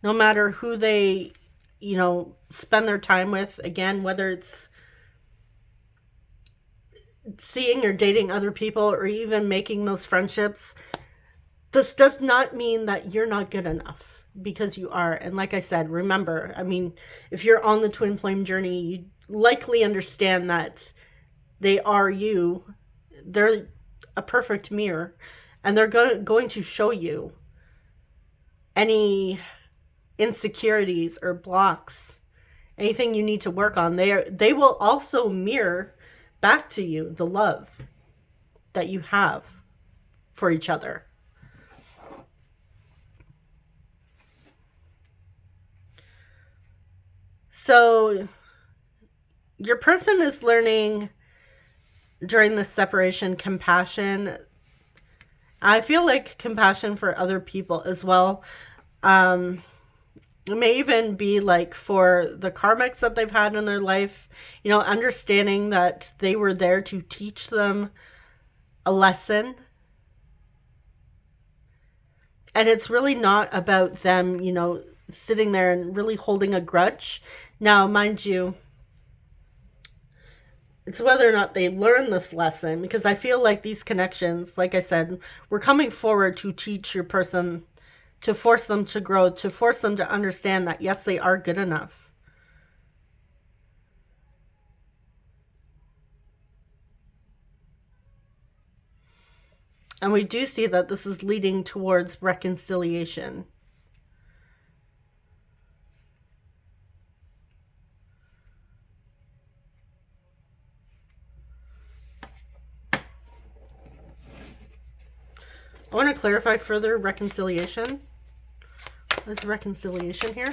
Speaker 1: no matter who they, you know, spend their time with. Again, whether it's seeing or dating other people or even making those friendships, this does not mean that you're not good enough, because you are. And like I said, remember, I mean, if you're on the twin flame journey, you likely understand that they are you. They're a perfect mirror, and they're going to show you any insecurities or blocks, anything you need to work on. They will also mirror back to you the love that you have for each other. So your person is learning during this separation compassion. I feel like compassion for other people as well. It may even be like for the karmics that they've had in their life, you know, understanding that they were there to teach them a lesson. And it's really not about them, you know, sitting there and really holding a grudge. Now, mind you, it's whether or not they learn this lesson, because I feel like these connections, like I said, we're coming forward to teach your person, to force them to grow, to force them to understand that, yes, they are good enough. And we do see that this is leading towards reconciliation. I want to clarify further reconciliation. There's reconciliation here.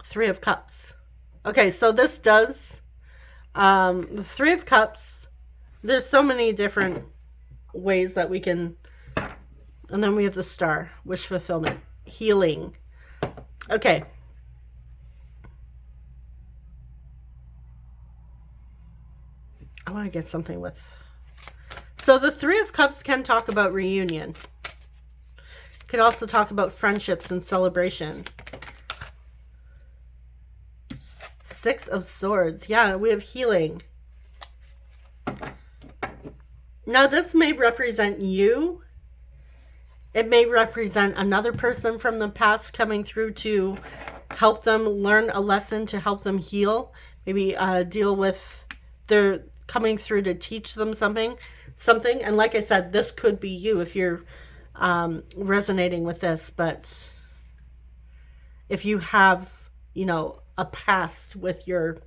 Speaker 1: Three of Cups. Okay, so this does, the Three of Cups, there's so many different ways that we can, and then we have the Star, wish fulfillment, healing. Okay. I want to get something with, so the Three of Cups can talk about reunion. Could also talk about friendships and celebration. Six of Swords. Yeah, we have healing. Now, this may represent you. It may represent another person from the past coming through to help them learn a lesson, to help them heal. Maybe deal with their coming through to teach them something. And like I said, this could be you if you're resonating with this. But if you have, you know, a past with your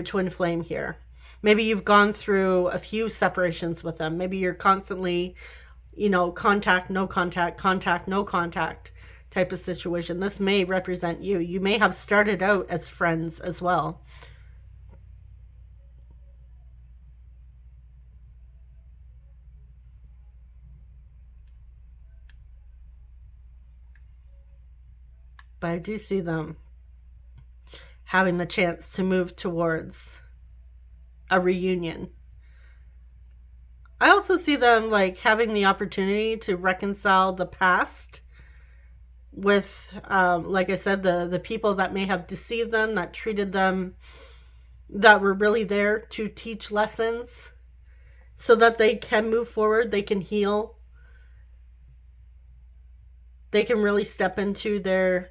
Speaker 1: twin flame here, maybe you've gone through a few separations with them. Maybe you're constantly, you know, contact, no contact, contact, no contact type of situation. This may represent you. You may have started out as friends as well. But I do see them having the chance to move towards a reunion. I also see them like having the opportunity to reconcile the past with, like I said, the people that may have deceived them, that treated them, that were really there to teach lessons so that they can move forward, they can heal, they can really step into their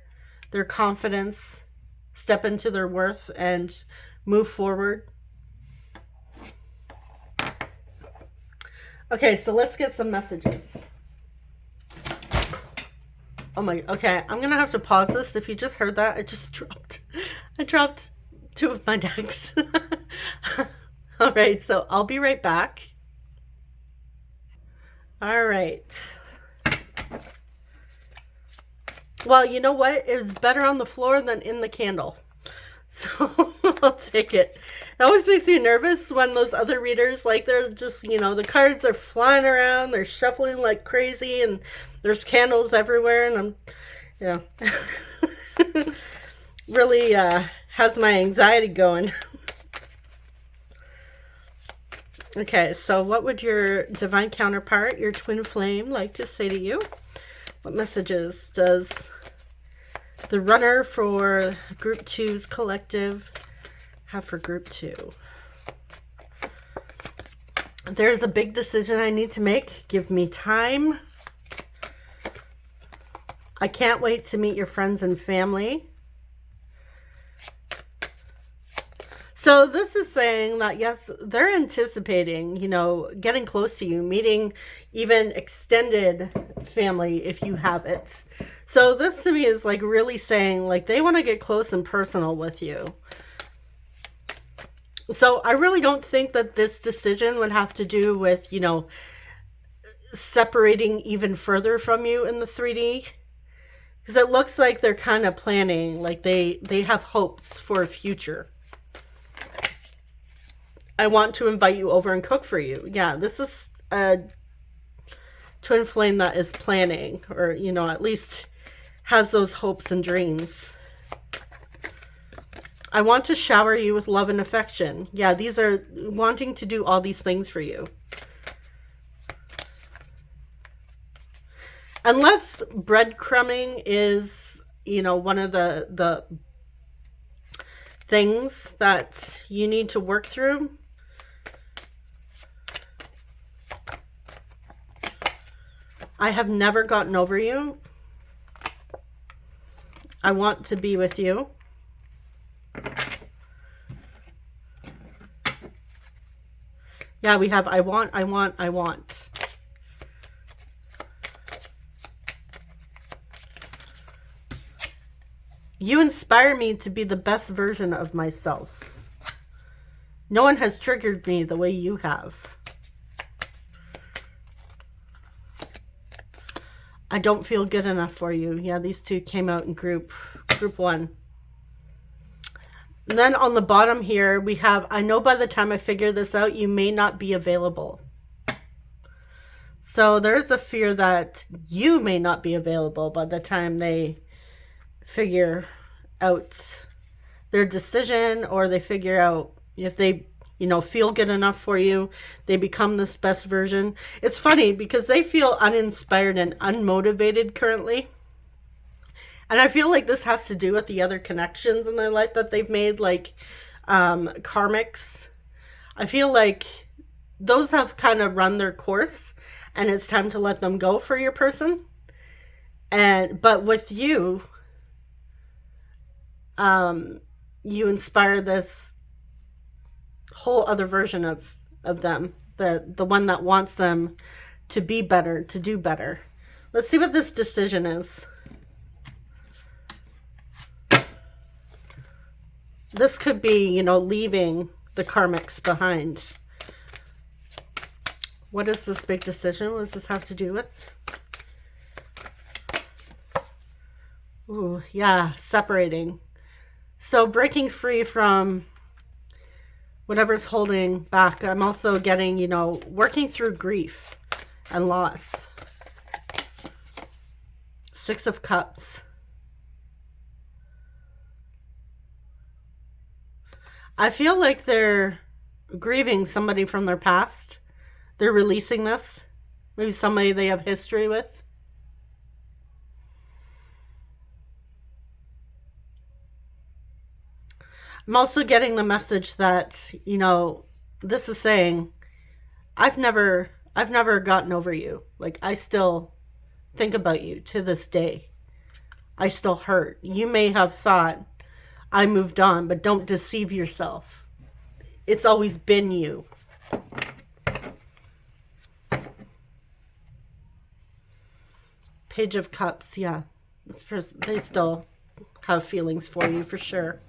Speaker 1: confidence, step into their worth, and move forward. Okay, so let's get some messages. Oh my, okay, I'm gonna have to pause this. If you just heard that, I dropped two of my decks. All right, so I'll be right back. All right. Well, you know what? It was better on the floor than in the candle. So I'll take it. It always makes me nervous when those other readers, like, they're just, you know, the cards are flying around, they're shuffling like crazy, and there's candles everywhere, and I'm, you know, really has my anxiety going. Okay, so what would your divine counterpart, your twin flame, like to say to you? What messages does the runner for Group 2's collective have for Group 2? There's a big decision I need to make. Give me time. I can't wait to meet your friends and family. So this is saying that, yes, they're anticipating, you know, getting close to you, meeting even extended family if you have it. So this to me is like really saying like they want to get close and personal with you. So I really don't think that this decision would have to do with, you know, separating even further from you in the 3D. Because it looks like they're kind of planning, like they have hopes for a future. I want to invite you over and cook for you. Yeah, this is a twin flame that is planning, or, you know, at least has those hopes and dreams. I want to shower you with love and affection. Yeah, these are wanting to do all these things for you. Unless breadcrumbing is, you know, one of the things that you need to work through. I have never gotten over you. I want to be with you. Yeah, we have I want, I want, I want. You inspire me to be the best version of myself. No one has triggered me the way you have. I don't feel good enough for you. Yeah, these two came out in group 1. And then on the bottom here, we have, I know by the time I figure this out, you may not be available. So there's a fear that you may not be available by the time they figure out their decision, or they figure out if they, you know, feel good enough for you, they become this best version. It's funny because they feel uninspired and unmotivated currently. And I feel like this has to do with the other connections in their life that they've made, like karmics. I feel like those have kind of run their course and it's time to let them go for your person. But with you, you inspire this whole other version of them, the one that wants them to be better, to do better. Let's see what this decision is. This could be, you know, leaving the karmics behind. What is this big decision? What does this have to do with? Ooh, yeah, separating. So breaking free from whatever's holding back. I'm also getting, you know, working through grief and loss. 6 of Cups. I feel like they're grieving somebody from their past. They're releasing this. Maybe somebody they have history with. I'm also getting the message that, you know, this is saying, I've never gotten over you. Like, I still think about you to this day. I still hurt. You may have thought I moved on, but don't deceive yourself. It's always been you. Page of Cups, yeah. This person, they still have feelings for you for sure.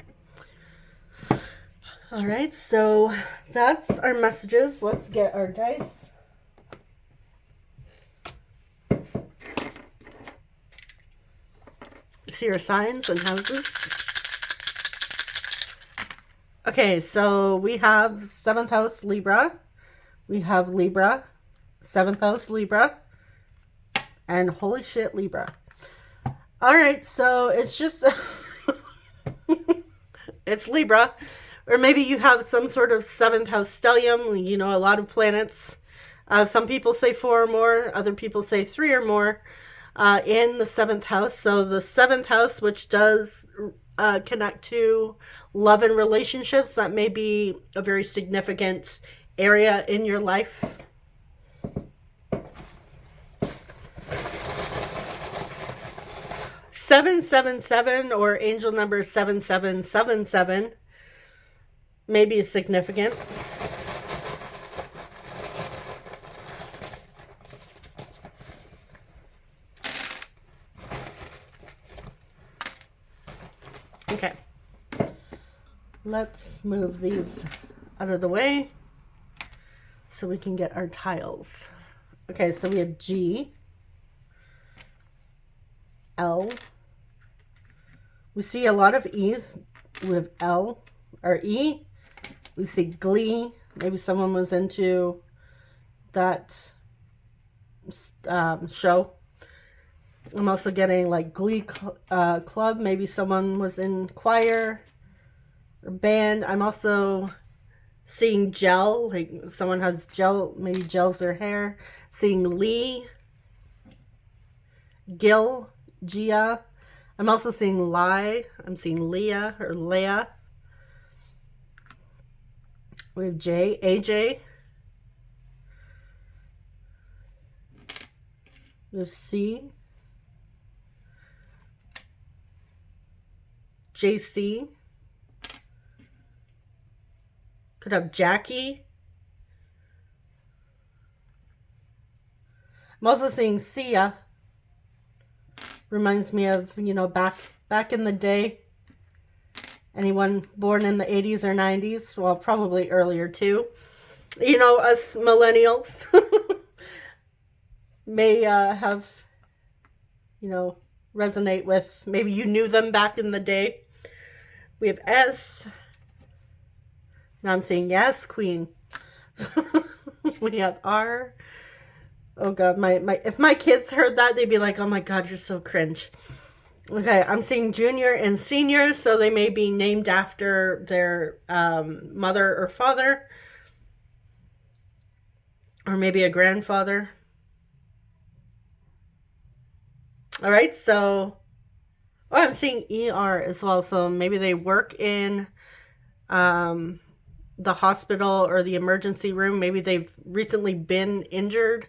Speaker 1: All right, so that's our messages. Let's get our dice. See our signs and houses. Okay, so we have 7th house Libra. We have Libra, 7th house Libra, and holy shit Libra. All right, so it's just, it's Libra. Or maybe you have some sort of 7th house stellium, you know, a lot of planets. Some people say 4 or more. Other people say 3 or more. in the 7th house. So the 7th house, which does connect to love and relationships, that may be a very significant area in your life. (777) or angel number 7777 may be significant. Okay, let's move these out of the way so we can get our tiles. Okay, so we have G, L. We see a lot of E's. We have L or E. We see glee. Maybe someone was into that show. I'm also getting like glee club. Maybe someone was in choir or band. I'm also seeing gel. Like someone has gel, maybe gels their hair. Seeing Lee, Gil, Gia. I'm also seeing Lai. I'm seeing Leah or Leah. We have J, AJ. We have C, JC. Could have Jackie. I'm also seeing Sia. Reminds me of, you know, back in the day. Anyone born in the 80s or 90s? Well, probably earlier too. You know, us millennials may have, you know, resonate with, maybe you knew them back in the day. We have S. Now I'm saying yes, Queen. We have R. Oh God, if my kids heard that, they'd be like, oh my God, you're so cringe. Okay, I'm seeing junior and senior, so they may be named after their mother or father, or maybe a grandfather. All right, so I'm seeing ER as well, so maybe they work in the hospital or the emergency room. Maybe they've recently been injured.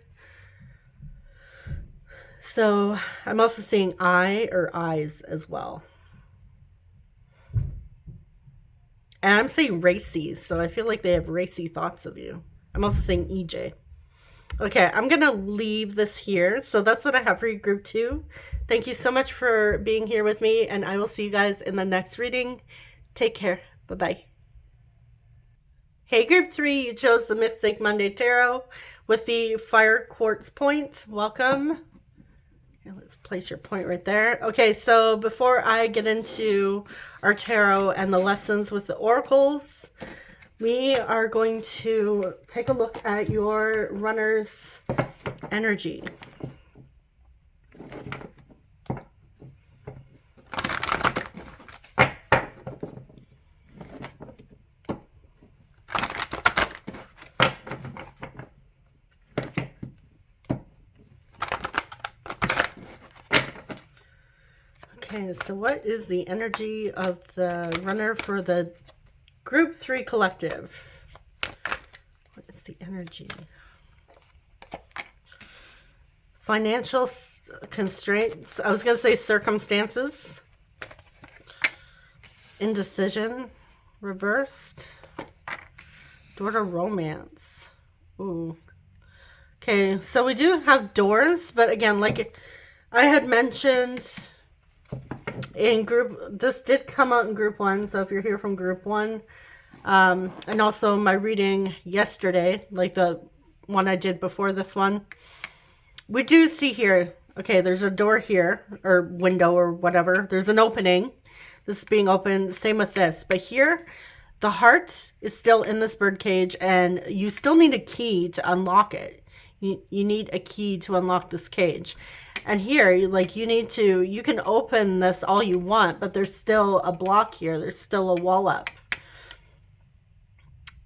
Speaker 1: So I'm also seeing I or eyes as well. And I'm seeing racy, so I feel like they have racy thoughts of you. I'm also seeing EJ. Okay, I'm going to leave this here. So that's what I have for you, Group 2. Thank you so much for being here with me, and I will see you guys in the next reading. Take care. Bye-bye. Hey, Group 3, you chose the Mystic Monday Tarot with the Fire Quartz point. Welcome. Let's place your point right there. Okay, so before I get into our tarot and the lessons with the oracles, we are going to take a look at your runner's energy. Okay, so what is the energy of the runner for the Group 3 collective? What is the energy? Financial constraints. I was going to say circumstances. Indecision. Reversed. Door to romance. Ooh. Okay, so we do have doors, but again, like I had mentioned in this did come out in Group 1, so if you're here from Group 1, and also my reading yesterday, like the one I did before this one, we do see here, okay, there's a door here, or window, or whatever, there's an opening, this is being opened, same with this, but here, the heart is still in this bird cage, and you still need a key to unlock it. You need a key to unlock this cage. And here, like you can open this all you want, but there's still a block here. There's still a wall up.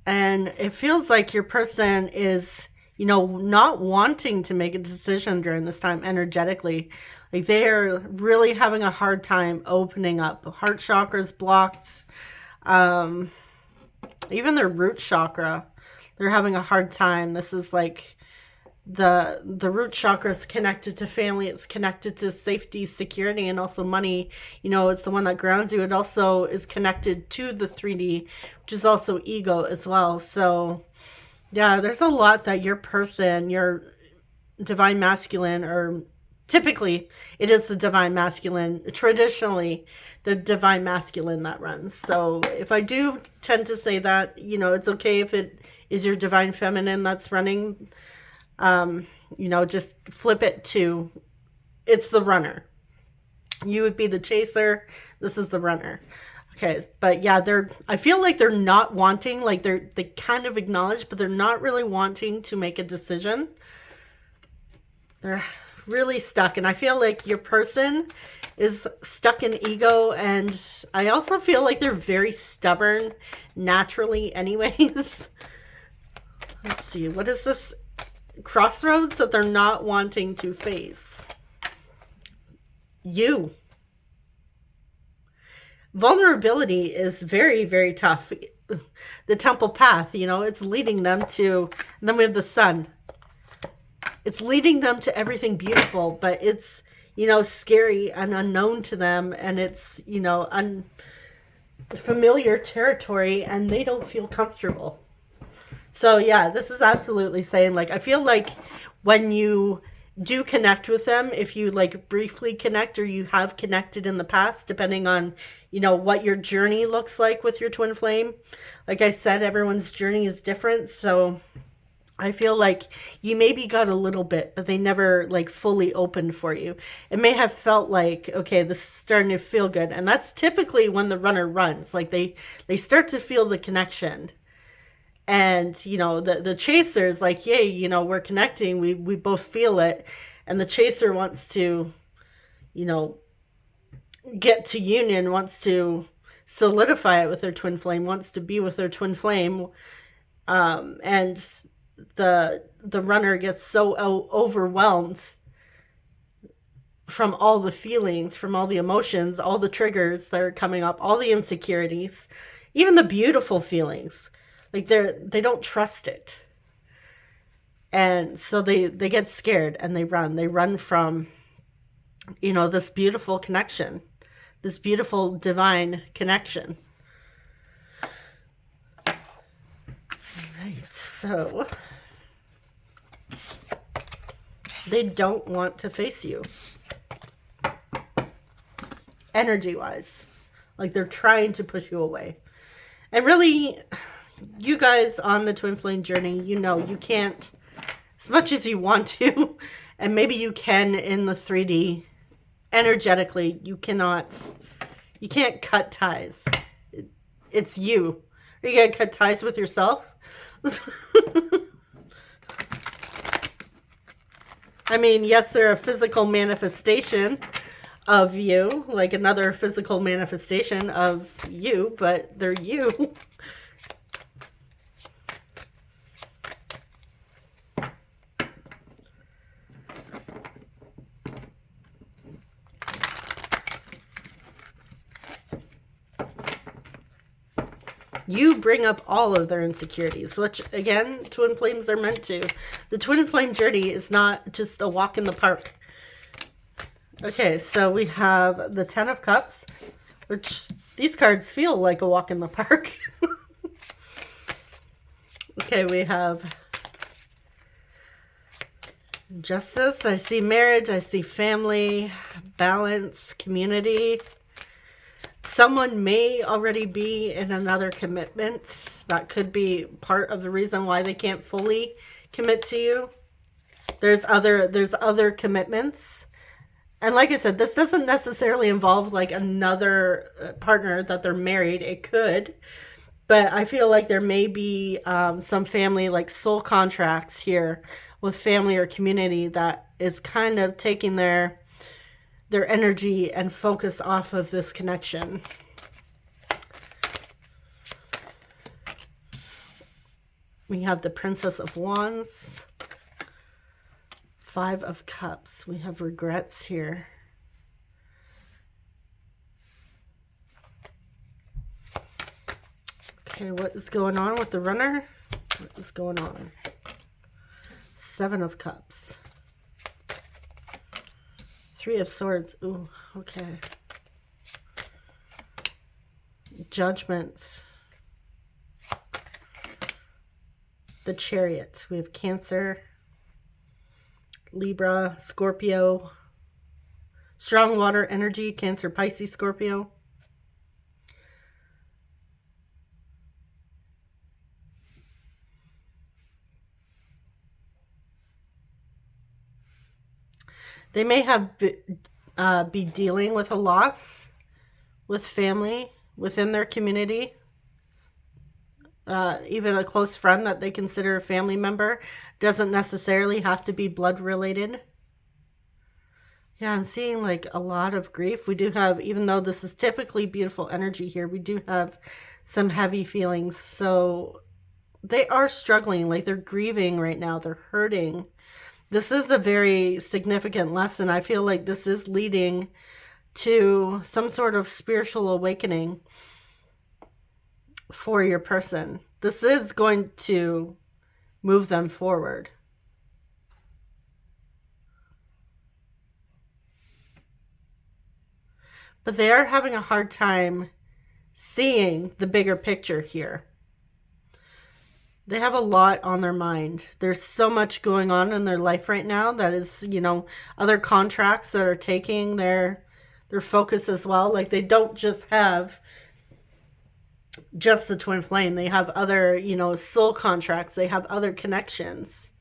Speaker 1: And it feels like your person is, you know, not wanting to make a decision during this time energetically. Like they are really having a hard time opening up. Heart chakra's blocked. Even their root chakra, they're having a hard time. This is like the root chakra is connected to family. It's connected to safety, security, and also money. You know, it's the one that grounds you. It also is connected to the 3D, which is also ego as well. So yeah, there's a lot that your person, your divine masculine, or typically it is the divine masculine, traditionally the divine masculine that runs. So if I do tend to say that, you know, it's okay if it is your divine feminine that's running. You know, just flip it to, it's the runner. You would be the chaser. This is the runner. Okay. But yeah, I feel like they're not wanting, like they kind of acknowledge, but they're not really wanting to make a decision. They're really stuck. And I feel like your person is stuck in ego. And I also feel like they're very stubborn naturally anyways. Let's see. What is this? Crossroads that they're not wanting to face. You. Vulnerability is very, very tough. The temple path, you know, it's leading them to, and then we have the sun. It's leading them to everything beautiful, but it's, you know, scary and unknown to them, and it's, you know, unfamiliar territory, and they don't feel comfortable. So yeah, this is absolutely saying, like, I feel like when you do connect with them, if you like briefly connect or you have connected in the past, depending on, you know, what your journey looks like with your twin flame. Like I said, everyone's journey is different. So I feel like you maybe got a little bit, but they never like fully opened for you. It may have felt like, okay, this is starting to feel good. And that's typically when the runner runs, like they start to feel the connection. And, you know, the chaser's like, yay, you know, we're connecting. We both feel it. And the chaser wants to, you know, get to union, wants to solidify it with their twin flame, wants to be with their twin flame. And the runner gets so overwhelmed from all the feelings, from all the emotions, all the triggers that are coming up, all the insecurities, even the beautiful feelings. Like they don't trust it. And so they get scared and they run. They run from, you know, this beautiful connection, this beautiful divine connection. All right, so they don't want to face you. Energy-wise. Like they're trying to push you away. And really, you guys on the twin flame journey, you know, you can't, as much as you want to, and maybe you can in the 3D, energetically, you can't cut ties. It's you. Are you going to cut ties with yourself? I mean, yes, they're a physical manifestation of you, like another physical manifestation of you, but they're you. You bring up all of their insecurities, which, again, twin flames are meant to. The twin flame journey is not just a walk in the park. Okay, so we have the 10 of Cups, which these cards feel like a walk in the park. Okay, we have Justice. I see marriage. I see family, balance, community. Someone may already be in another commitment. That could be part of the reason why they can't fully commit to you. There's other commitments. And like I said, this doesn't necessarily involve like another partner that they're married. It could. But I feel like there may be some family, like soul contracts here with family or community that is kind of taking their energy and focus off of this connection. We have the Princess of Wands. Five of Cups. We have regrets here. Okay, what is going on with the runner? What is going on? Seven of Cups. Three of Swords. Ooh, okay. Judgments. The Chariot. We have Cancer, Libra, Scorpio, strong water energy, Cancer, Pisces, Scorpio. They may have be dealing with a loss with family within their community. Even a close friend that they consider a family member. Doesn't necessarily have to be blood related. Yeah, I'm seeing like a lot of grief. We do have, even though this is typically beautiful energy here, we do have some heavy feelings. So they are struggling, like they're grieving right now. They're hurting. This is a very significant lesson. I feel like this is leading to some sort of spiritual awakening for your person. This is going to move them forward. But they are having a hard time seeing the bigger picture here. They have a lot on their mind. There's so much going on in their life right now that is, you know, other contracts that are taking their focus as well. Like they don't just have just the twin flame. They have other, you know, soul contracts. They have other connections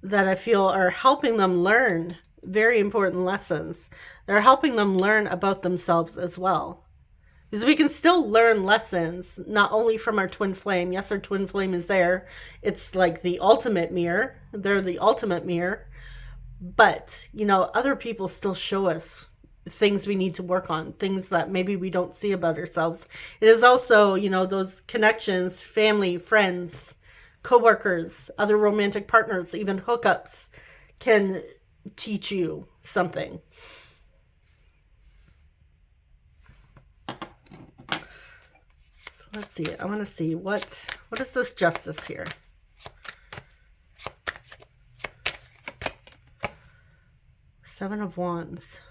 Speaker 1: that I feel are helping them learn very important lessons. They're helping them learn about themselves as well. Because we can still learn lessons, not only from our twin flame. Yes, our twin flame is there. It's like the ultimate mirror. They're the ultimate mirror. But, you know, other people still show us things we need to work on, things that maybe we don't see about ourselves. It is also, you know, those connections, family, friends, co-workers, other romantic partners, even hookups can teach you something. So let's see. I want to see what is this Justice here? Seven of Wands.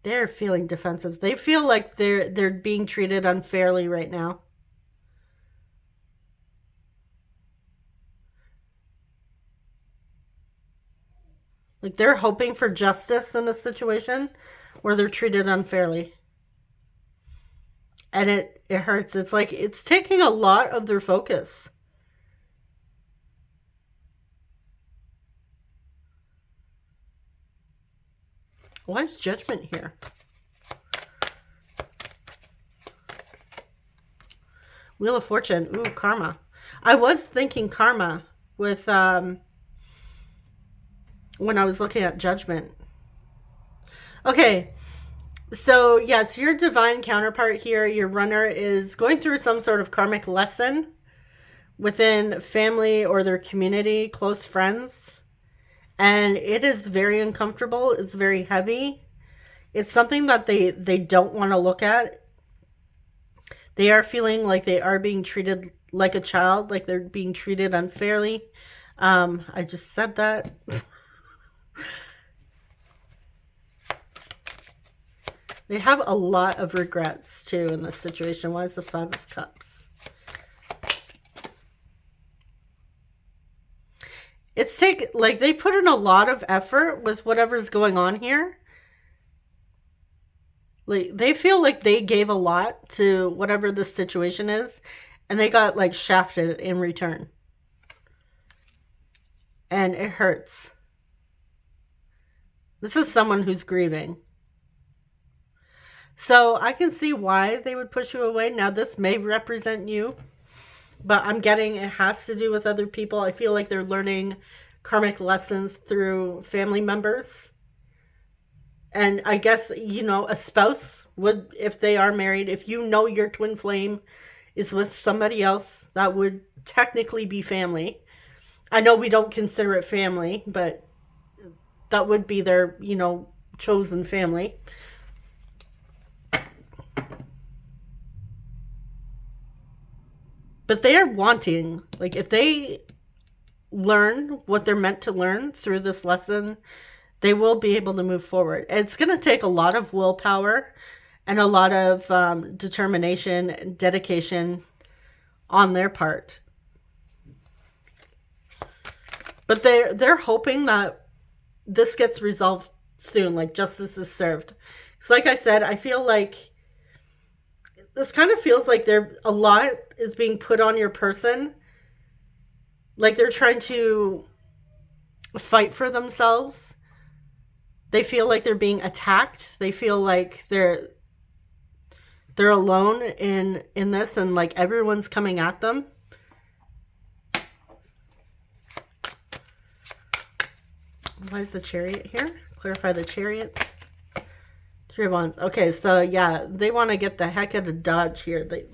Speaker 1: They're feeling defensive. They feel like they're being treated unfairly right now. Like they're hoping for justice in a situation where they're treated unfairly. And it hurts. It's like it's taking a lot of their focus. Why is Judgment here? Wheel of Fortune. Ooh, karma. I was thinking karma with when I was looking at Judgment. Okay. So, yes, your divine counterpart here, your runner, is going through some sort of karmic lesson within family or their community, close friends. And it is very uncomfortable. It's very heavy. It's something that they don't want to look at. They are feeling like they are being treated like a child, like they're being treated unfairly. I just said that. They have a lot of regrets, too, in this situation. Why is the Five of Cups? It's like they put in a lot of effort with whatever's going on here. Like they feel like they gave a lot to whatever the situation is, and they got like shafted in return. And it hurts. This is someone who's grieving. So I can see why they would push you away. Now this may represent you, but I'm getting it has to do with other people. I feel like they're learning karmic lessons through family members. And I guess, you know, a spouse would, if they are married, if you know your twin flame is with somebody else that would technically be family. I know we don't consider it family, but that would be their, chosen family. But they are wanting, like, if they learn what they're meant to learn through this lesson, they will be able to move forward. It's going to take a lot of willpower and a lot of determination and dedication on their part. But they're hoping that this gets resolved soon, like justice is served. Because like I said, I feel like this kind of feels like a lot is being put on your person. Like they're trying to fight for themselves. They feel like they're being attacked. They feel like they're alone in this, and like everyone's coming at them. Why is the Chariot here? Clarify the Chariot. 3 of Wands. Okay, so yeah, they want to get the heck out of Dodge here. They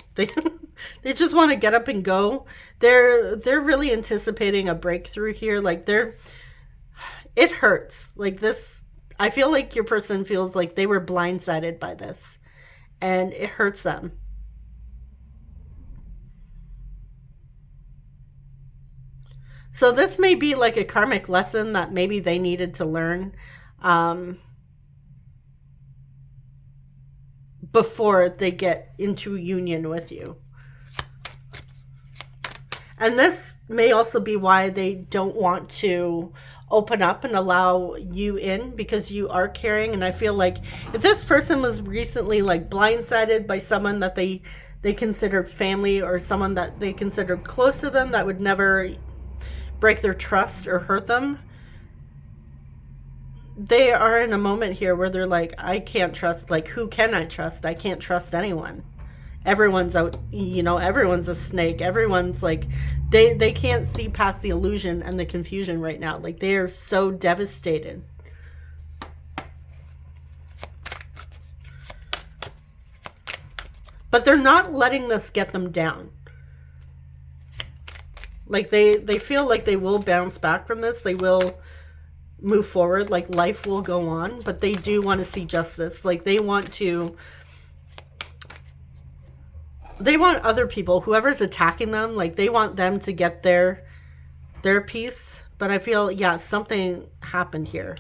Speaker 1: they just want to get up and go. They're really anticipating a breakthrough here. Like it hurts. Like this, I feel like your person feels like they were blindsided by this, and it hurts them. So this may be like a karmic lesson that maybe they needed to learn before they get into union with you. And this may also be why they don't want to open up and allow you in, because you are caring. And I feel like if this person was recently like blindsided by someone that they considered family, or someone that they considered close to them that would never break their trust or hurt them, they are in a moment here where they're like, I can't trust, like, who can I trust? I can't trust anyone. Everyone's out, everyone's a snake. Everyone's like, they can't see past the illusion and the confusion right now. Like, they are so devastated. But they're not letting this get them down. Like, they feel like they will bounce back from this. They will move forward. Like, life will go on. But they do want to see justice. Like, they want other people, whoever's attacking them, like, they want them to get their piece. But I feel, yeah, something happened here.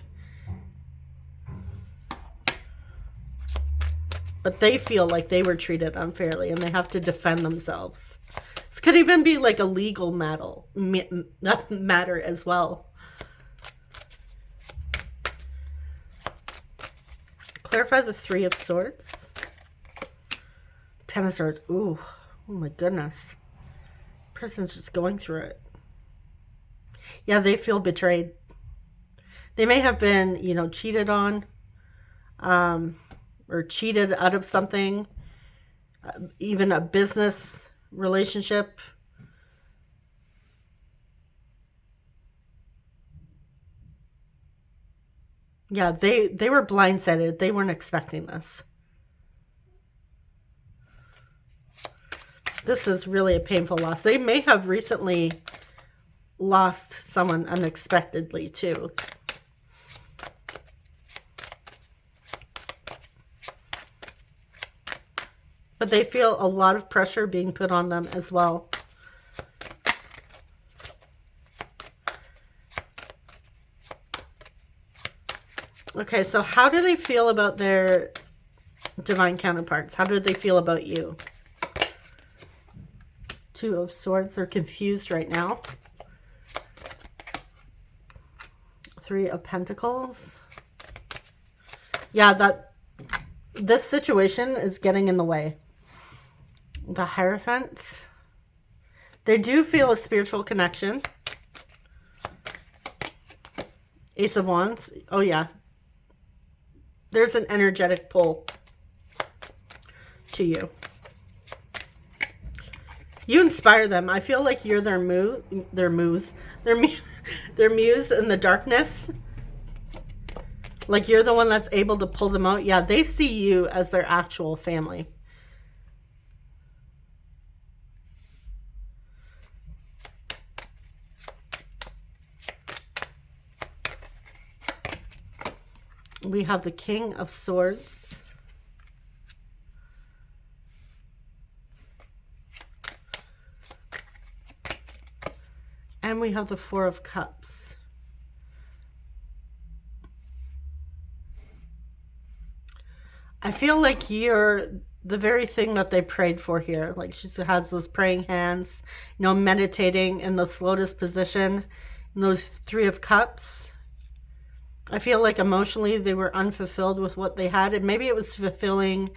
Speaker 1: But they feel like they were treated unfairly, and they have to defend themselves. This could even be like a legal matter as well. Clarify the 3 of Swords. 10 of Swords. Ooh. Oh my goodness. Person's just going through it. Yeah, they feel betrayed. They may have been, cheated on. Or cheated out of something. Even a business relationship. Yeah, they were blindsided. They weren't expecting this. This is really a painful loss. They may have recently lost someone unexpectedly too. But they feel a lot of pressure being put on them as well. Okay, so how do they feel about their divine counterparts? How do they feel about you? 2 of Swords. They're confused right now. 3 of Pentacles. Yeah, this situation is getting in the way. The Hierophant. They do feel a spiritual connection. Ace of Wands. Oh, yeah. There's an energetic pull to you. You inspire them. I feel like you're their muse in the darkness. Like, you're the one that's able to pull them out. Yeah, they see you as their actual family. We have the King of Swords. And we have the Four of Cups. I feel like you're the very thing that they prayed for here. Like she has those praying hands, you know, meditating in the lotus position, and those Three of Cups. I feel like emotionally they were unfulfilled with what they had, and maybe it was fulfilling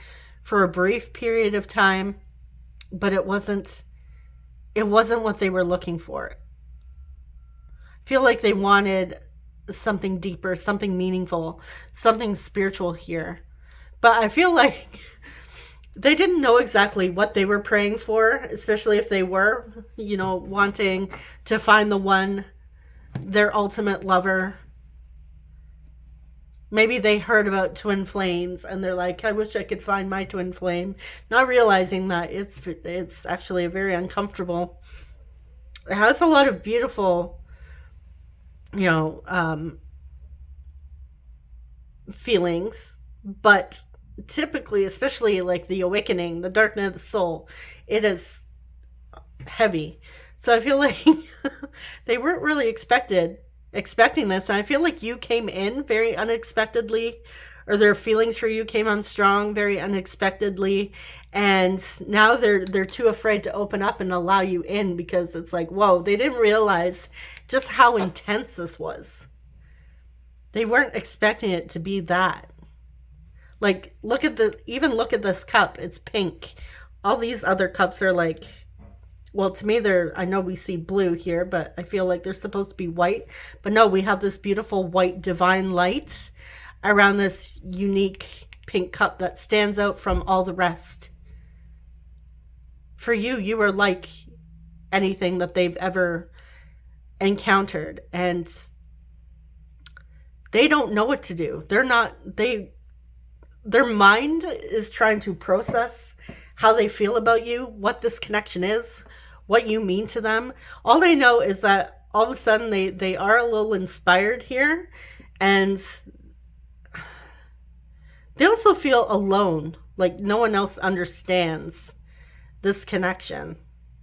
Speaker 1: for a brief period of time, but it wasn't what they were looking for. I feel like they wanted something deeper, something meaningful, something spiritual here. But I feel like they didn't know exactly what they were praying for, especially if they were, you know, wanting to find the one, their ultimate lover. Maybe they heard about twin flames and they're like, I wish I could find my twin flame. Not realizing that it's actually very uncomfortable. It has a lot of beautiful, you know, feelings, but typically, especially like the awakening, the darkness of the soul, it is heavy. So I feel like they weren't really expecting this. And I feel like you came in very unexpectedly, or their feelings for you came on strong very unexpectedly. And now they're too afraid to open up and allow you in, because it's like, whoa, they didn't realize just how intense this was. They weren't expecting it to be that. Like, look at this cup. It's pink. All these other cups are like, well, to me, I know we see blue here, but I feel like they're supposed to be white. But no, we have this beautiful white divine light around this unique pink cup that stands out from all the rest. For you, you are like anything that they've ever encountered. And they don't know what to do. Their mind is trying to process how they feel about you, what this connection is, what you mean to them. All they know is that all of a sudden they are a little inspired here, and they also feel alone, like no one else understands this connection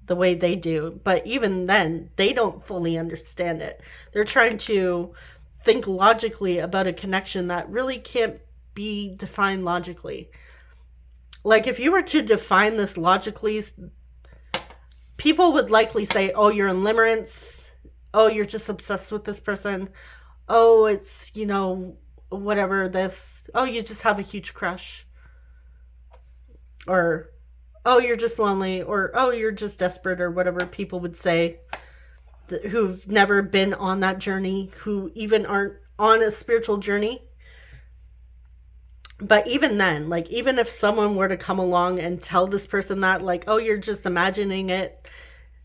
Speaker 1: the way they do. But even then, they don't fully understand it. They're trying to think logically about a connection that really can't be defined logically. Like, if you were to define this logically, people would likely say, oh, you're in limerence. Oh, you're just obsessed with this person. Oh, it's, you know, whatever this. Oh, you just have a huge crush. Or, oh, you're just lonely. Or, oh, you're just desperate, or whatever people would say, who've never been on that journey, who even aren't on a spiritual journey. But even then, like, even if someone were to come along and tell this person that, like, oh, you're just imagining it,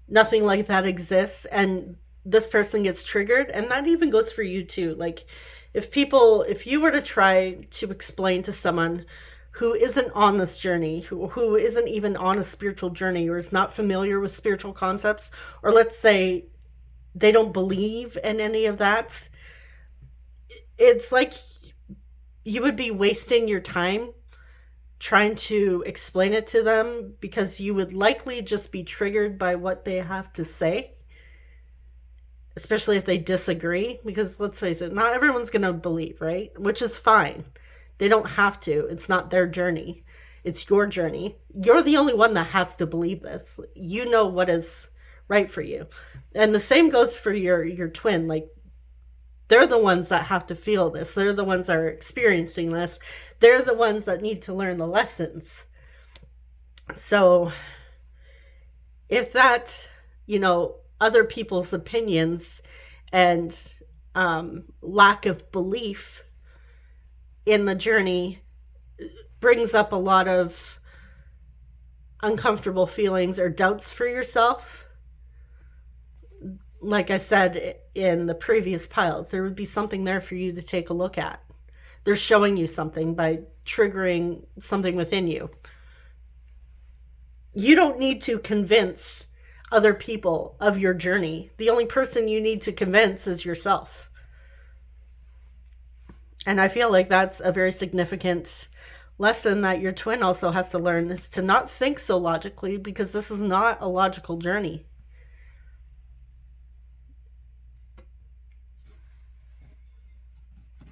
Speaker 1: nothing like that exists, and this person gets triggered, and that even goes for you too. Like, if you were to try to explain to someone who isn't on this journey, who isn't even on a spiritual journey, or is not familiar with spiritual concepts, or let's say they don't believe in any of that, it's like you would be wasting your time trying to explain it to them, because you would likely just be triggered by what they have to say, especially if they disagree. Because let's face it, not everyone's going to believe, right? Which is fine. They don't have to. It's not their journey. It's your journey. You're the only one that has to believe this. You know what is right for you. And the same goes for your twin. Like, they're the ones that have to feel this. They're the ones that are experiencing this. They're the ones that need to learn the lessons. So if that, you know, other people's opinions and lack of belief in the journey brings up a lot of uncomfortable feelings or doubts for yourself, like I said in the previous piles, there would be something there for you to take a look at. They're showing you something by triggering something within you. You don't need to convince other people of your journey. The only person you need to convince is yourself. And I feel like that's a very significant lesson that your twin also has to learn, is to not think so logically, because this is not a logical journey.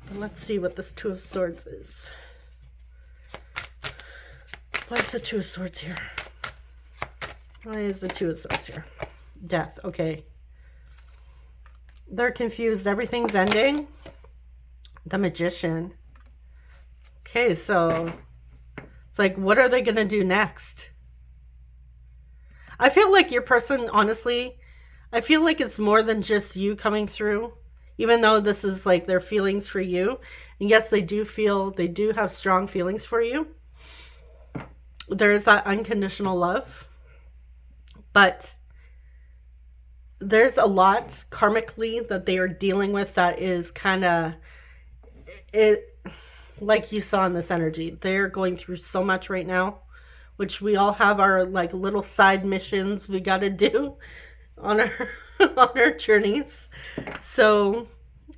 Speaker 1: But let's see what this Two of Swords is. Why is the Two of Swords here? Why is the Two of Swords here? Death. Okay. They're confused. Everything's ending. The Magician. Okay, so it's like, what are they going to do next? I feel like your person, honestly, I feel like it's more than just you coming through, even though this is like their feelings for you. And yes, they do have strong feelings for you. There is that unconditional love, but there's a lot karmically that they are dealing with that is kind of, it, like you saw in this energy, they're going through so much right now, which we all have our like little side missions we got to do on our on our journeys. So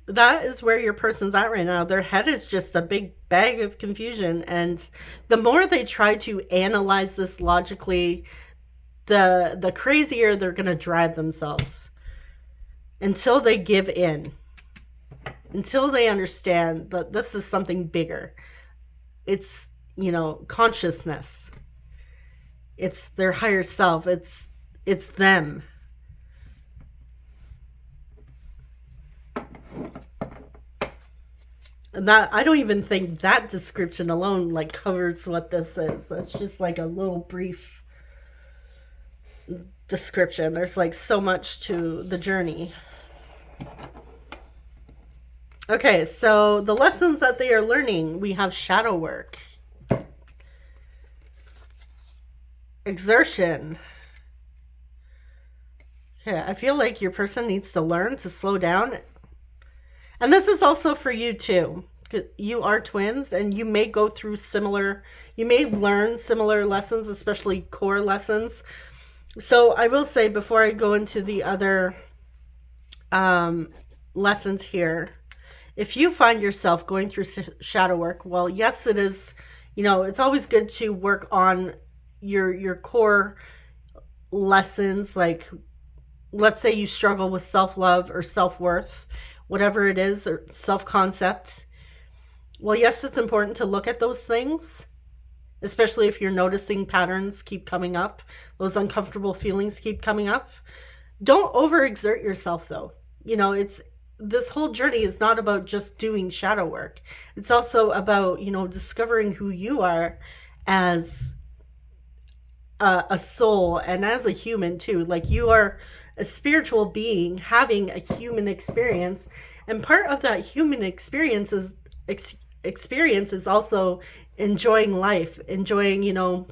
Speaker 1: that is where your person's at right now. Their head is just a big bag of confusion, and the more they try to analyze this logically, the crazier they're going to drive themselves until they give in, until they understand that this is something bigger. It's, you know, consciousness. It's their higher self. It's them. And that, I don't even think that description alone like covers what this is. That's just like a little brief description. There's like so much to the journey. Okay, so the lessons that they are learning, we have shadow work, exertion. Okay, I feel like your person needs to learn to slow down. And this is also for you too. You are twins, and you may go through you may learn similar lessons, especially core lessons. So I will say, before I go into the other lessons here, if you find yourself going through shadow work, well, yes, it is, you know, it's always good to work on your core lessons. Like, let's say you struggle with self-love or self-worth, whatever it is, or self-concept. Well, yes, it's important to look at those things, especially if you're noticing patterns keep coming up, those uncomfortable feelings keep coming up. Don't overexert yourself, though. You know, this whole journey is not about just doing shadow work. It's also about, you know, discovering who you are as a soul and as a human too. Like, you are a spiritual being having a human experience, and part of that human experience is also enjoying life, enjoying, you know,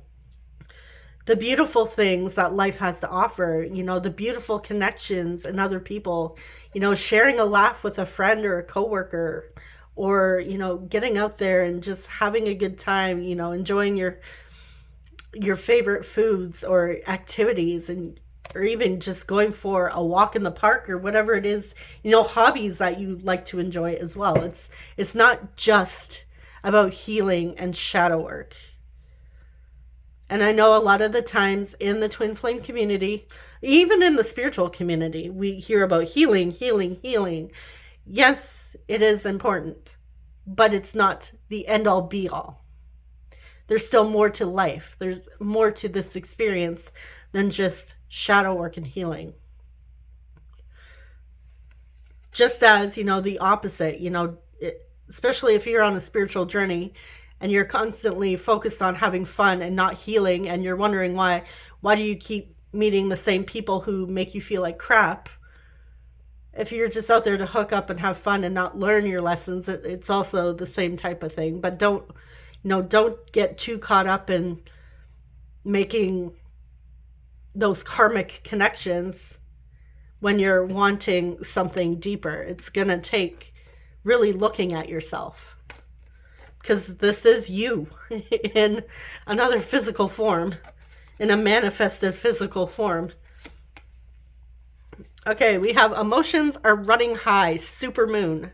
Speaker 1: the beautiful things that life has to offer, you know, the beautiful connections and other people, you know, sharing a laugh with a friend or a coworker, or, you know, getting out there and just having a good time, you know, enjoying your favorite foods or activities, and or even just going for a walk in the park or whatever it is, you know, hobbies that you like to enjoy as well. It's not just about healing and shadow work. And I know a lot of the times in the twin flame community, even in the spiritual community, we hear about healing, healing, healing. Yes, it is important, but it's not the end all be all. There's still more to life. There's more to this experience than just shadow work and healing. Just as, you know, the opposite, you know, especially if you're on a spiritual journey and you're constantly focused on having fun and not healing, and you're wondering why do you keep meeting the same people who make you feel like crap? If you're just out there to hook up and have fun and not learn your lessons, it's also the same type of thing. But don't get too caught up in making those karmic connections when you're wanting something deeper. It's going to take really looking at yourself, because this is you in another physical form, in a manifested physical form. Okay, we have emotions are running high, super moon.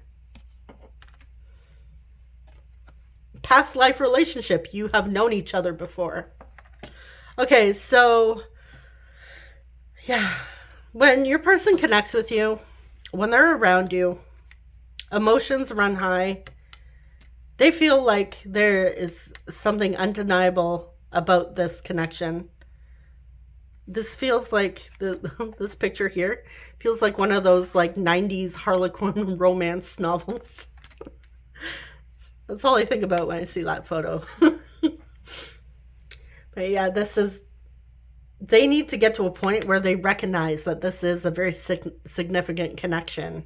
Speaker 1: past life relationship. You have known each other before. Okay, so yeah, when your person connects with you, when they're around you, emotions run high. They feel like there is something undeniable about this connection. This feels like, this picture here feels like one of those like 90s Harlequin romance novels. That's all I think about when I see that photo. But yeah, they need to get to a point where they recognize that this is a very significant connection.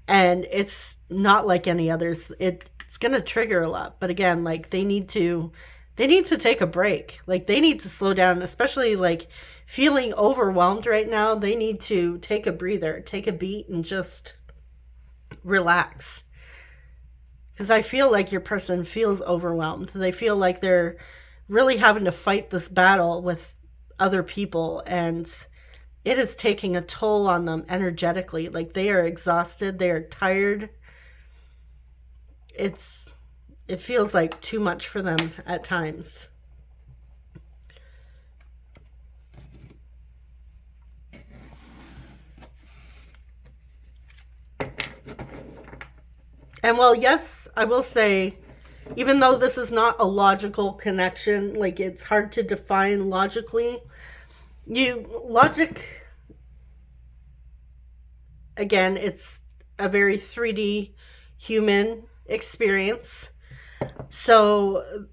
Speaker 1: And it's not like any others. It's going to trigger a lot. But again, like they need to take a break. Like they need to slow down, especially like feeling overwhelmed right now. They need to take a breather, take a beat, and just relax. Because I feel like your person feels overwhelmed. They feel like they're really having to fight this battle with other people, and it is taking a toll on them energetically. Like they are exhausted, they are tired. It feels like too much for them at times. And well, yes, I will say, even though this is not a logical connection, like it's hard to define logically, logic, again, it's a very 3D human experience. So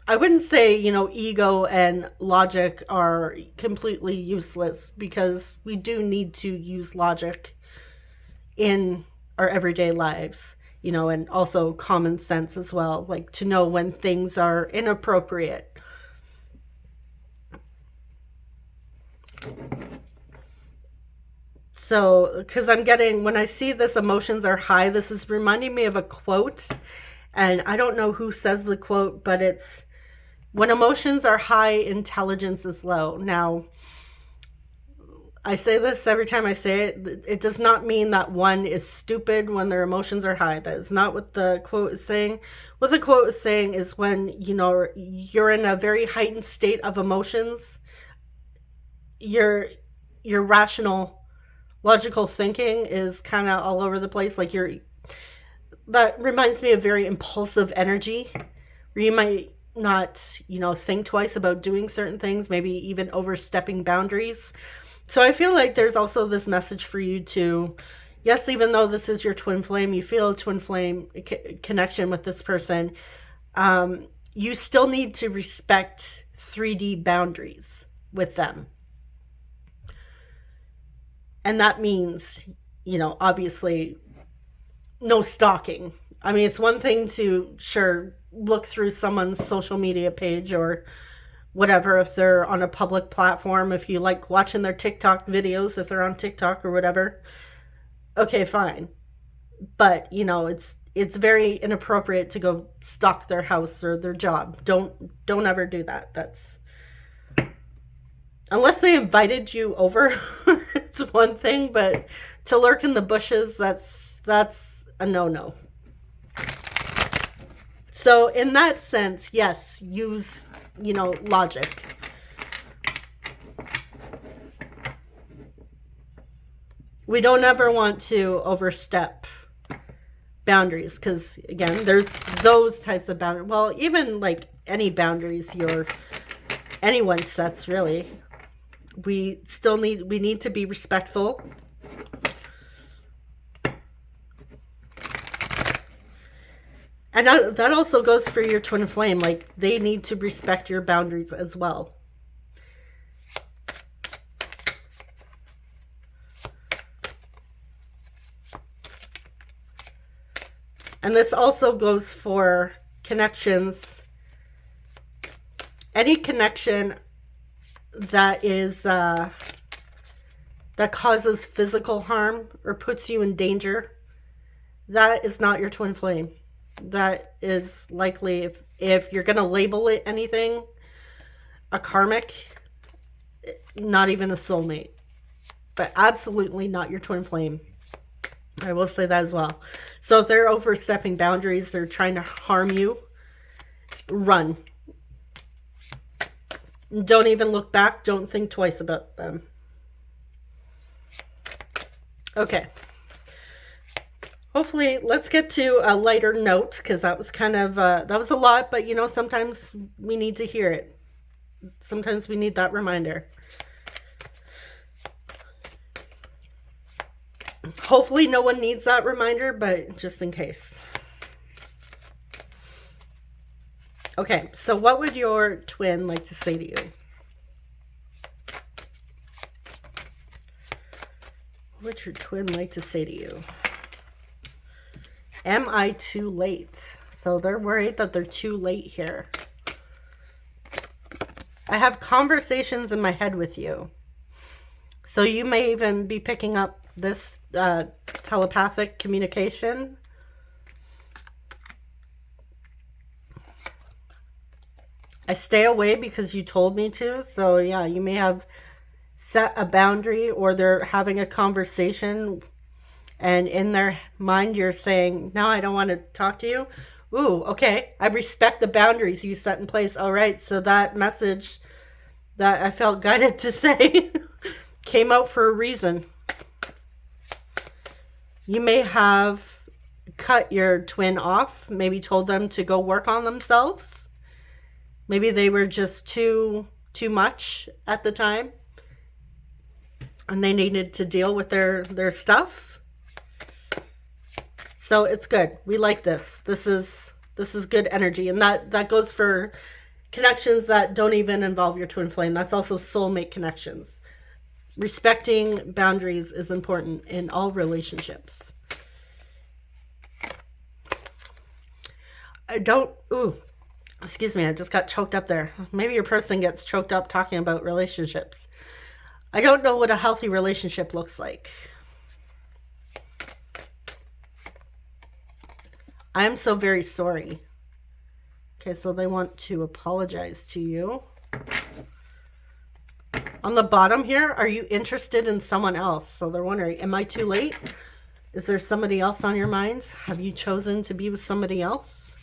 Speaker 1: I wouldn't say, ego and logic are completely useless, because we do need to use logic in our everyday lives. And also common sense as well, like to know when things are inappropriate. So, because when I see this, emotions are high, this is reminding me of a quote, and I don't know who says the quote, but it's, when emotions are high, intelligence is low. Now, I say this every time I say it. It does not mean that one is stupid when their emotions are high. That is not what the quote is saying. What the quote is saying is when, you're in a very heightened state of emotions, your rational, logical thinking is kind of all over the place. Like that reminds me of very impulsive energy, where you might not, think twice about doing certain things, maybe even overstepping boundaries. So I feel like there's also this message for you to, yes, even though this is your twin flame, you feel a twin flame connection with this person, you still need to respect 3D boundaries with them. And that means, obviously, no stalking. I mean, it's one thing to, sure, look through someone's social media page or whatever, if they're on a public platform, if you like watching their TikTok videos, if they're on TikTok or whatever, okay, fine. But, it's very inappropriate to go stalk their house or their job. Don't ever do that. That's, unless they invited you over, it's one thing, but to lurk in the bushes, that's a no-no. So in that sense, yes, use logic. We don't ever want to overstep boundaries, because again, there's those types of boundaries. Well, even like any boundaries anyone sets, really. We need to be respectful. And that also goes for your twin flame. Like, they need to respect your boundaries as well. And this also goes for connections. Any connection that is that causes physical harm or puts you in danger, that is not your twin flame. That is likely, if you're going to label it anything, a karmic, not even a soulmate, but absolutely not your twin flame. I will say that as well. So if they're overstepping boundaries, they're trying to harm you, run. Don't even look back. Don't think twice about them. Okay. Hopefully, let's get to a lighter note, because that was kind of, that was a lot, but you know, sometimes we need to hear it. Sometimes we need that reminder. Hopefully no one needs that reminder, but just in case. Okay, so what would your twin like to say to you? What would your twin like to say to you? Am I too late? So they're worried that they're too late here. I have conversations in my head with you. So you may even be picking up this telepathic communication. I stay away because you told me to. So yeah, you may have set a boundary, or they're having a conversation and in their mind you're saying, no, I don't want to talk to you. Ooh, okay. I respect the boundaries you set in place. All right. So that message that I felt guided to say came out for a reason. You may have cut your twin off, maybe told them to go work on themselves. Maybe they were just too much at the time, and they needed to deal with their stuff. So it's good. We like this. This is good energy, and that goes for connections that don't even involve your twin flame. That's also soulmate connections. Respecting boundaries is important in all relationships. Excuse me, I just got choked up there. Maybe your person gets choked up talking about relationships. I don't know what a healthy relationship looks like. I am so very sorry. Okay, so they want to apologize to you. On the bottom here, are you interested in someone else? So they're wondering, am I too late? Is there somebody else on your mind? Have you chosen to be with somebody else?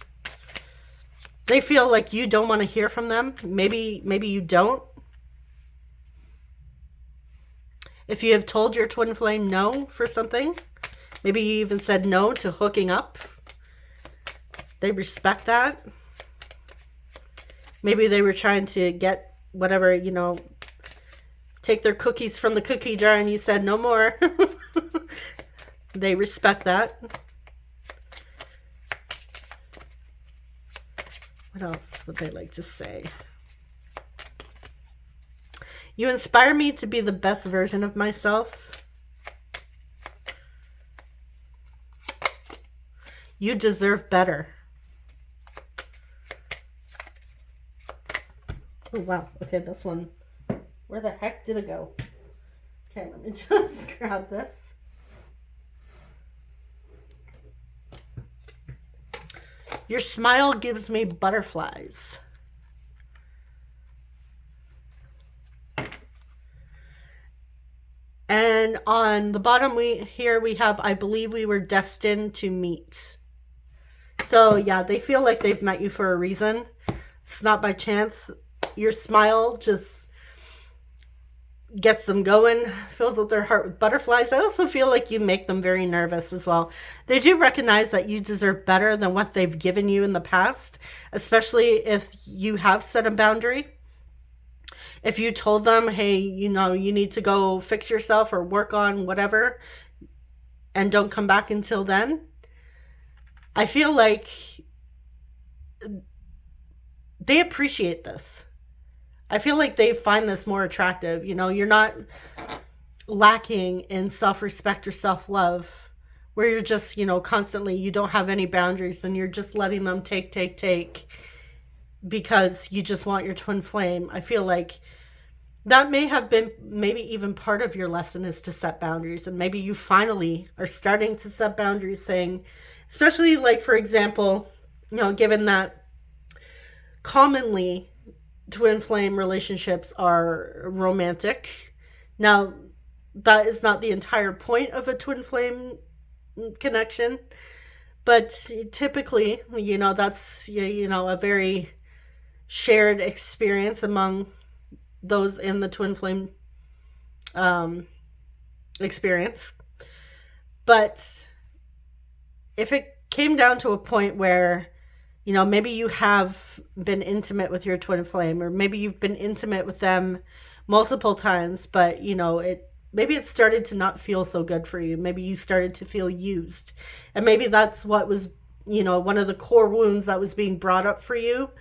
Speaker 1: They feel like you don't want to hear from them. Maybe you don't. If you have told your twin flame no for something, maybe you even said no to hooking up. They respect that. Maybe they were trying to get whatever, you know, take their cookies from the cookie jar and you said no more. They respect that. What else would they like to say? You inspire me to be the best version of myself. You deserve better. Oh, wow. Okay, this one. Where the heck did it go? Okay, let me just grab this. Your smile gives me butterflies. And on the bottom we have, I believe we were destined to meet. So yeah, they feel like they've met you for a reason. It's not by chance. Your smile just gets them going, fills up their heart with butterflies. I also feel like you make them very nervous as well. They do recognize that you deserve better than what they've given you in the past, especially if you have set a boundary. If you told them, hey, you know, you need to go fix yourself or work on whatever and don't come back until then, I feel like they appreciate this. I feel like they find this more attractive. You know, you're not lacking in self-respect or self-love where you're just, you know, constantly, you don't have any boundaries, then you're just letting them take because you just want your twin flame. I feel like that may have been maybe even part of your lesson is to set boundaries. And maybe you finally are starting to set boundaries, saying, especially like, for example, you know, given that commonly twin flame relationships are romantic. Now, that is not the entire point of a twin flame connection, but typically, you know, that's, you know, a very shared experience among those in the twin flame experience. But if it came down to a point where, you know, maybe you have been intimate with your twin flame, or maybe you've been intimate with them multiple times, but, you know, maybe it started to not feel so good for you. Maybe you started to feel used. And maybe that's what was, you know, one of the core wounds that was being brought up for you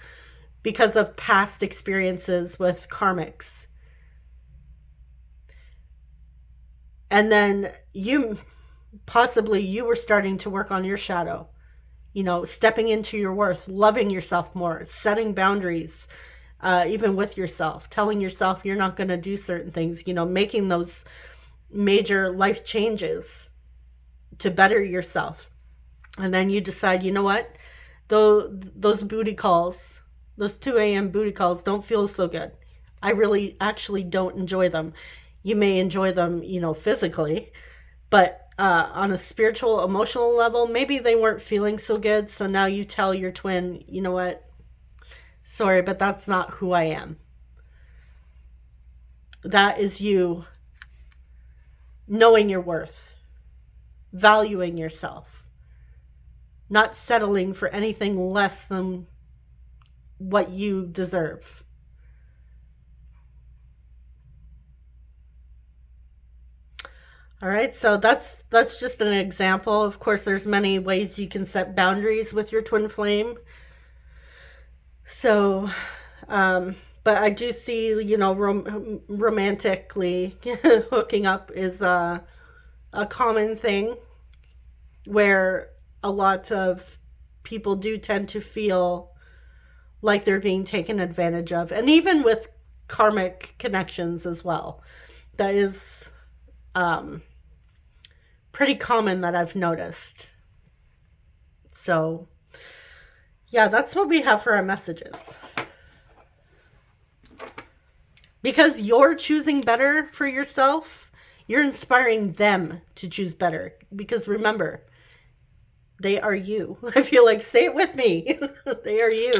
Speaker 1: because of past experiences with karmics. And then you were starting to work on your shadow, you know, stepping into your worth, loving yourself more, setting boundaries, even with yourself, telling yourself you're not going to do certain things, you know, making those major life changes to better yourself. And then you decide, you know what, those booty calls, those 2 a.m. booty calls don't feel so good. I really actually don't enjoy them. You may enjoy them, you know, physically, but on a spiritual, emotional level, maybe they weren't feeling so good. So now you tell your twin, you know what, sorry, but that's not who I am. That is you knowing your worth, valuing yourself, not settling for anything less than what you deserve. All right, so that's just an example. Of course, there's many ways you can set boundaries with your twin flame. So, but I do see, you know, romantically hooking up is a common thing where a lot of people do tend to feel like they're being taken advantage of. And even with karmic connections as well. That is pretty common that I've noticed. So, yeah, that's what we have for our messages. Because you're choosing better for yourself, you're inspiring them to choose better. Because remember, they are you. I feel like, say it with me. They are you.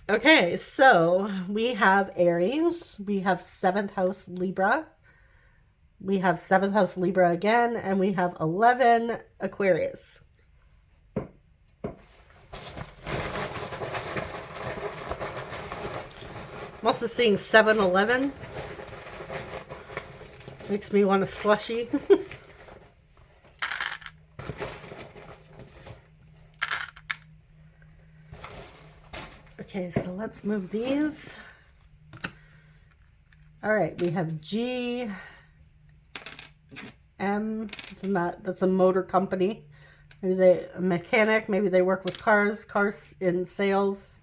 Speaker 1: Okay, so we have Aries, we have 7th house Libra, we have 7th house Libra again, and we have 11 Aquarius. I'm also seeing 7-11. Makes me want a slushie. Okay, so let's move these. All right, we have GM. That's a motor company. Maybe a mechanic. Maybe they work with cars in sales.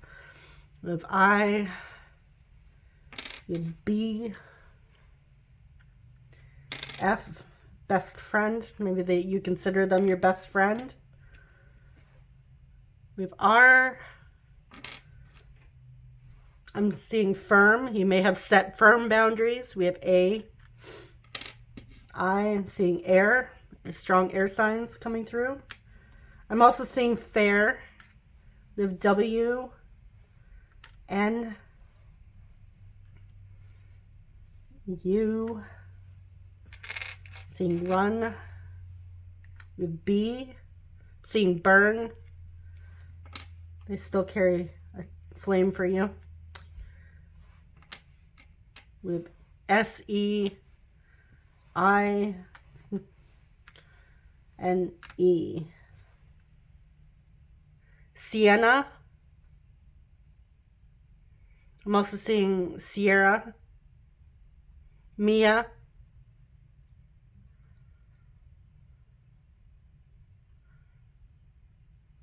Speaker 1: We have I. We have B. F, best friend. Maybe you consider them your best friend. We have R. I'm seeing firm. You may have set firm boundaries. We have A. I'm seeing air. Strong air signs coming through. I'm also seeing fair. We have W. N. U. Seeing run. We have B. Seeing burn. They still carry a flame for you. We have S-E, I, and E. Sienna. I'm also seeing Sierra. Mia.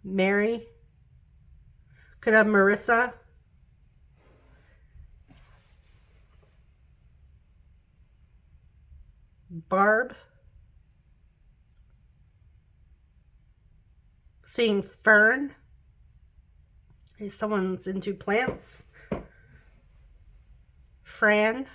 Speaker 1: Mary. Could have Marissa. Barb. Seeing Fern. Okay, someone's into plants. Fran.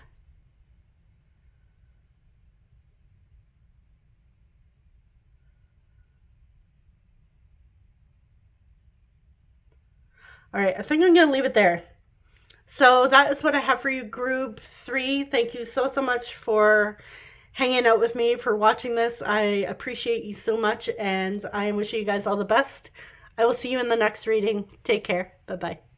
Speaker 1: All right, I think I'm going to leave it there. So that is what I have for you, group 3. Thank you so much for hanging out with me, for watching this. I appreciate you so much, and I am wishing you guys all the best. I will see you in the next reading. Take care. Bye-bye.